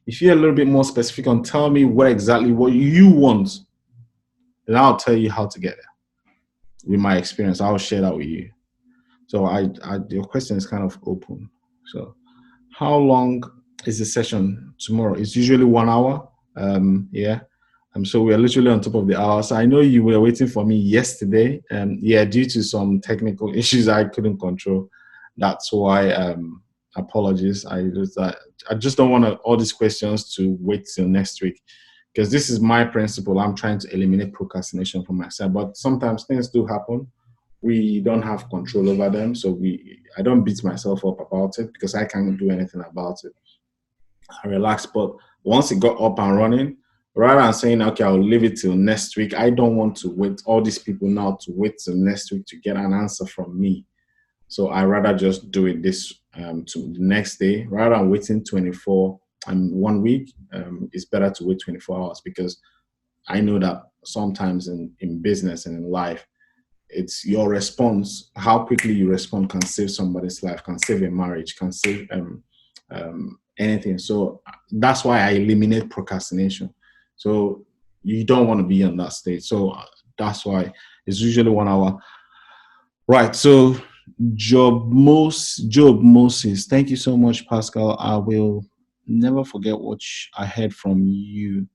If you're a little bit more specific on tell me what you want, then I'll tell you how to get there. With my experience, I'll share that with you. So your question is kind of open. So how long is the session tomorrow? It's usually 1 hour. Yeah. So we're literally on top of the hour. So I know you were waiting for me yesterday. Due to some technical issues I couldn't control. That's why apologies. I just don't want all these questions to wait till next week, because this is my principle. I'm trying to eliminate procrastination from myself. But sometimes things do happen. We don't have control over them. So I don't beat myself up about it, because I can't do anything about it. I relax. But once it got up and running, rather than saying, okay, I'll leave it till next week, I don't want to wait, all these people now to wait till next week to get an answer from me. So I rather just do it to the next day, rather than waiting 24 and 1 week. It's better to wait 24 hours, because I know that sometimes in business and in life, it's your response, how quickly you respond can save somebody's life, can save a marriage, can save anything. So that's why I eliminate procrastination. So you don't want to be on that state. So that's why it's usually 1 hour. Right. So Job Moses, thank you so much, Pascal. I will never forget what I heard from you.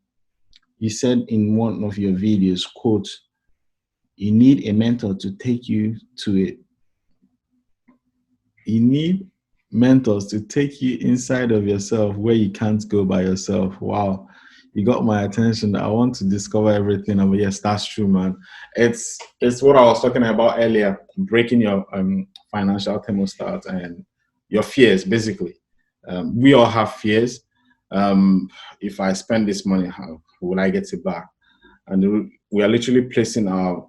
You said in one of your videos, quote, you need a mentor to take you to it. You need mentors to take you inside of yourself where you can't go by yourself. Wow. You got my attention. I want to discover everything. But yes, that's true, man. It's what I was talking about earlier, breaking your financial thermostat and your fears, basically. We all have fears. If I spend this money, how will I get it back? And we are literally placing the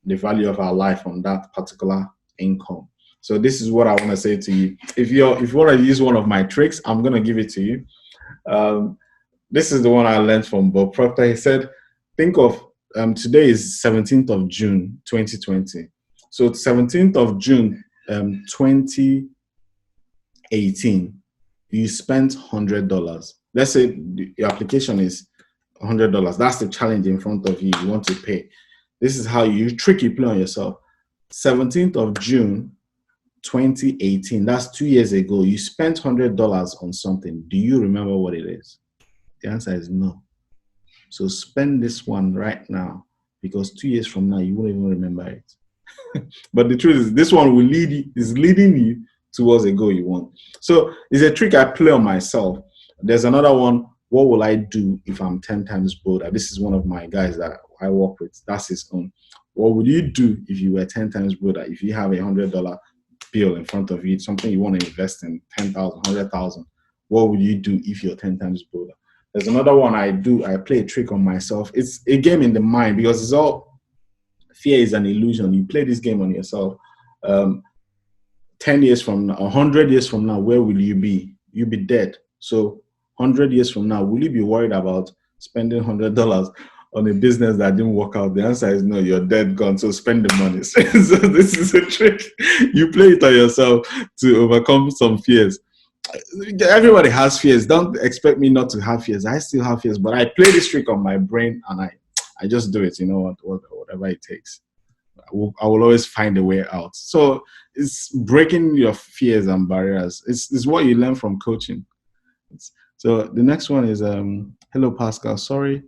value of our life on that particular income. So this is what I want to say to you. If you want to use one of my tricks, I'm going to give it to you. This is the one I learned from Bob Proctor. He said, think of today is 17th of June, 2020. So 17th of June, 2018, you spent $100. Let's say your application is $100. That's the challenge in front of you. You want to pay. This is how you tricky play on yourself. 17th of June, 2018. That's 2 years ago. You spent $100 on something. Do you remember what it is? The answer is no. So spend this one right now, because 2 years from now, you won't even remember it. But the truth is, this one will is leading you towards a goal you want. So it's a trick I play on myself. There's another one. What will I do if I'm 10 times bolder? This is one of my guys that I work with. That's his own. What would you do if you were 10 times bolder? If you have $100 bill in front of you, something you want to invest in, 10,000, 100,000, what would you do if you're 10 times bolder? There's another one I do. I play a trick on myself. It's a game in the mind, because it's all fear is an illusion. You play this game on yourself. 10 years from now, 100 years from now, where will you be? You'll be dead. So 100 years from now, will you be worried about spending $100 on a business that didn't work out? The answer is no, you're dead, gone. So spend the money. So this is a trick. You play it on yourself to overcome some fears. Everybody has fears. Don't expect me not to have fears. I still have fears, but I play this trick on my brain, and I just do it, whatever it takes. I will always find a way out. So it's breaking your fears and barriers. It's what you learn from coaching. So the next one is, hello, Paschal. Sorry,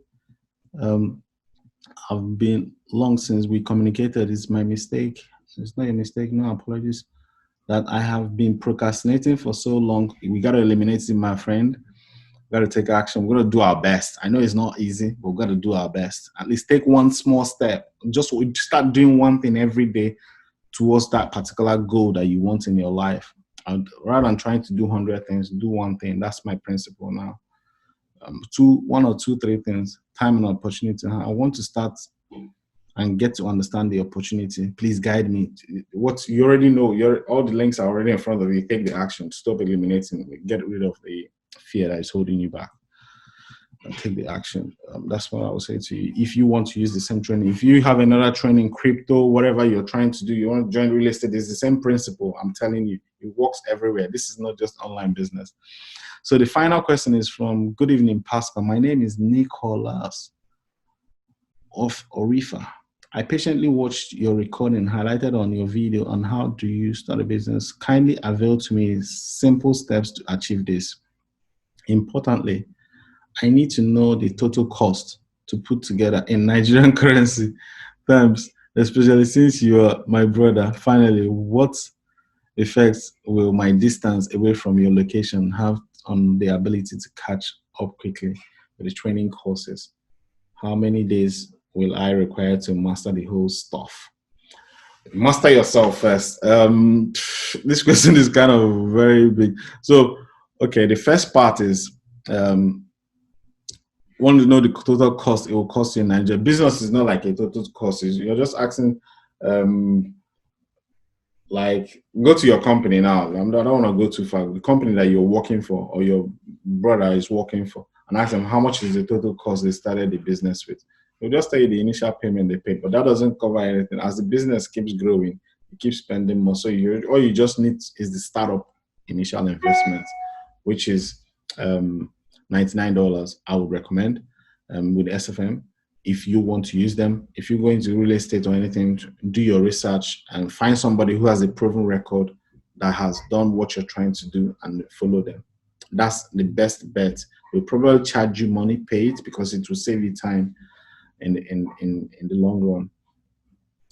I've been long since we communicated. It's my mistake. It's not a mistake. No apologies. That I have been procrastinating for so long. We got to eliminate it, my friend. We got to take action. We're going to do our best. I know it's not easy, but we've got to do our best. At least take one small step. Just start doing one thing every day towards that particular goal that you want in your life. And rather than trying to do 100 things, do one thing. That's my principle now. One or two, three things, time and opportunity. I want to start and get to understand the opportunity. Please guide me. What you already know, all the links are already in front of you. Take the action. Stop eliminating. Get rid of the fear that is holding you back. And take the action. That's what I would say to you. If you want to use the same training, if you have another training, crypto, whatever you're trying to do, you want to join real estate, it's the same principle. I'm telling you, it works everywhere. This is not just online business. So the final question is from Good Evening, Paschal. My name is Nicholas of Orifa. I patiently watched your recording highlighted on your video on how do you start a business. Kindly avail to me simple steps to achieve this. Importantly, I need to know the total cost to put together in Nigerian currency terms, especially since you are my brother. Finally, what effects will my distance away from your location have on the ability to catch up quickly with the training courses? How many days will I require to master the whole stuff? Master yourself first. This question is kind of very big. So, okay, the first part is want to know the total cost it will cost you in Nigeria. Business is not like a total cost. You're just asking, like, go to your company now. I don't want to go too far. The company that you're working for or your brother is working for, and ask them how much is the total cost they started the business with. They'll just tell you the initial payment they paid, but that doesn't cover anything. As the business keeps growing, you keep spending more. So all you just need is the startup initial investment, which is $99. I would recommend with SFM. If you want to use them, if you're going to real estate or anything, do your research and find somebody who has a proven record that has done what you're trying to do and follow them. That's the best bet. They'll probably charge you money, pay it, because it will save you time in the long run.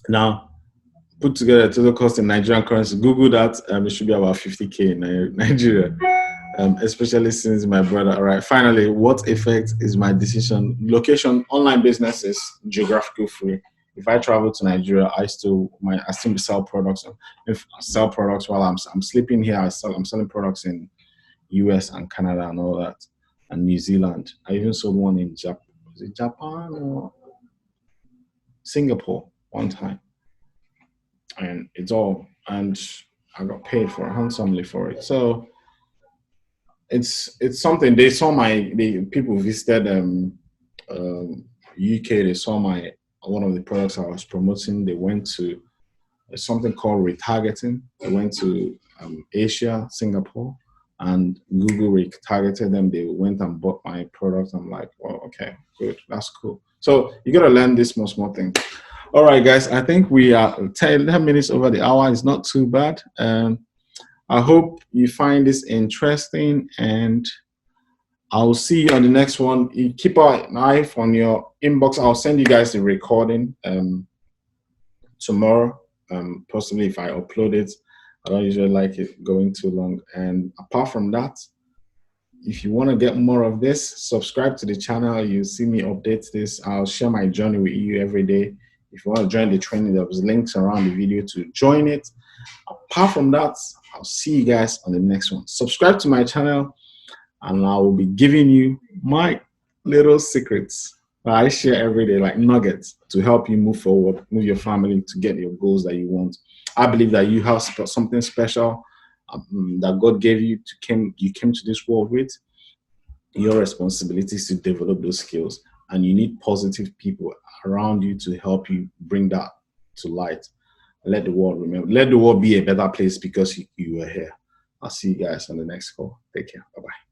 Now, put together a total cost in Nigerian currency. Google that. It should be about 50K in Nigeria. Especially since my brother. All right. Finally, what effect is my decision? Location, online business is geographical free. If I travel to Nigeria, I still sell products. If I sell products while I'm sleeping here, I'm selling products in US and Canada and all that, and New Zealand. I even sold one in Japan. Was it Japan or Singapore one time? And I got paid handsomely for it. So it's something. They saw the people visited UK. They saw one of the products I was promoting. They went to something called retargeting. They went to Asia, Singapore, and Google retargeted them. They went and bought my product. I'm like, well, okay, good, that's cool. So you gotta learn this small thing. All right, guys, I think we are 10 minutes over the hour. It's not too bad. I hope you find this interesting, and I'll see you on the next one. You keep an eye on your inbox. I'll send you guys the recording tomorrow. Possibly if I upload it. I don't usually like it going too long. And apart from that, if you want to get more of this, subscribe to the channel. You see me update this. I'll share my journey with you every day. If you want to join the training, there's links around the video to join it. Apart from that, I'll see you guys on the next one. Subscribe to my channel, and I will be giving you my little secrets that I share every day, like nuggets, to help you move forward, move your family to get your goals that you want. I believe that you have something special that God gave you you came to this world with. Your responsibility is to develop those skills, and you need positive people around you to help you bring that to light. Let the world be a better place because you were here. I'll see you guys on the next call. Take care. Bye-bye.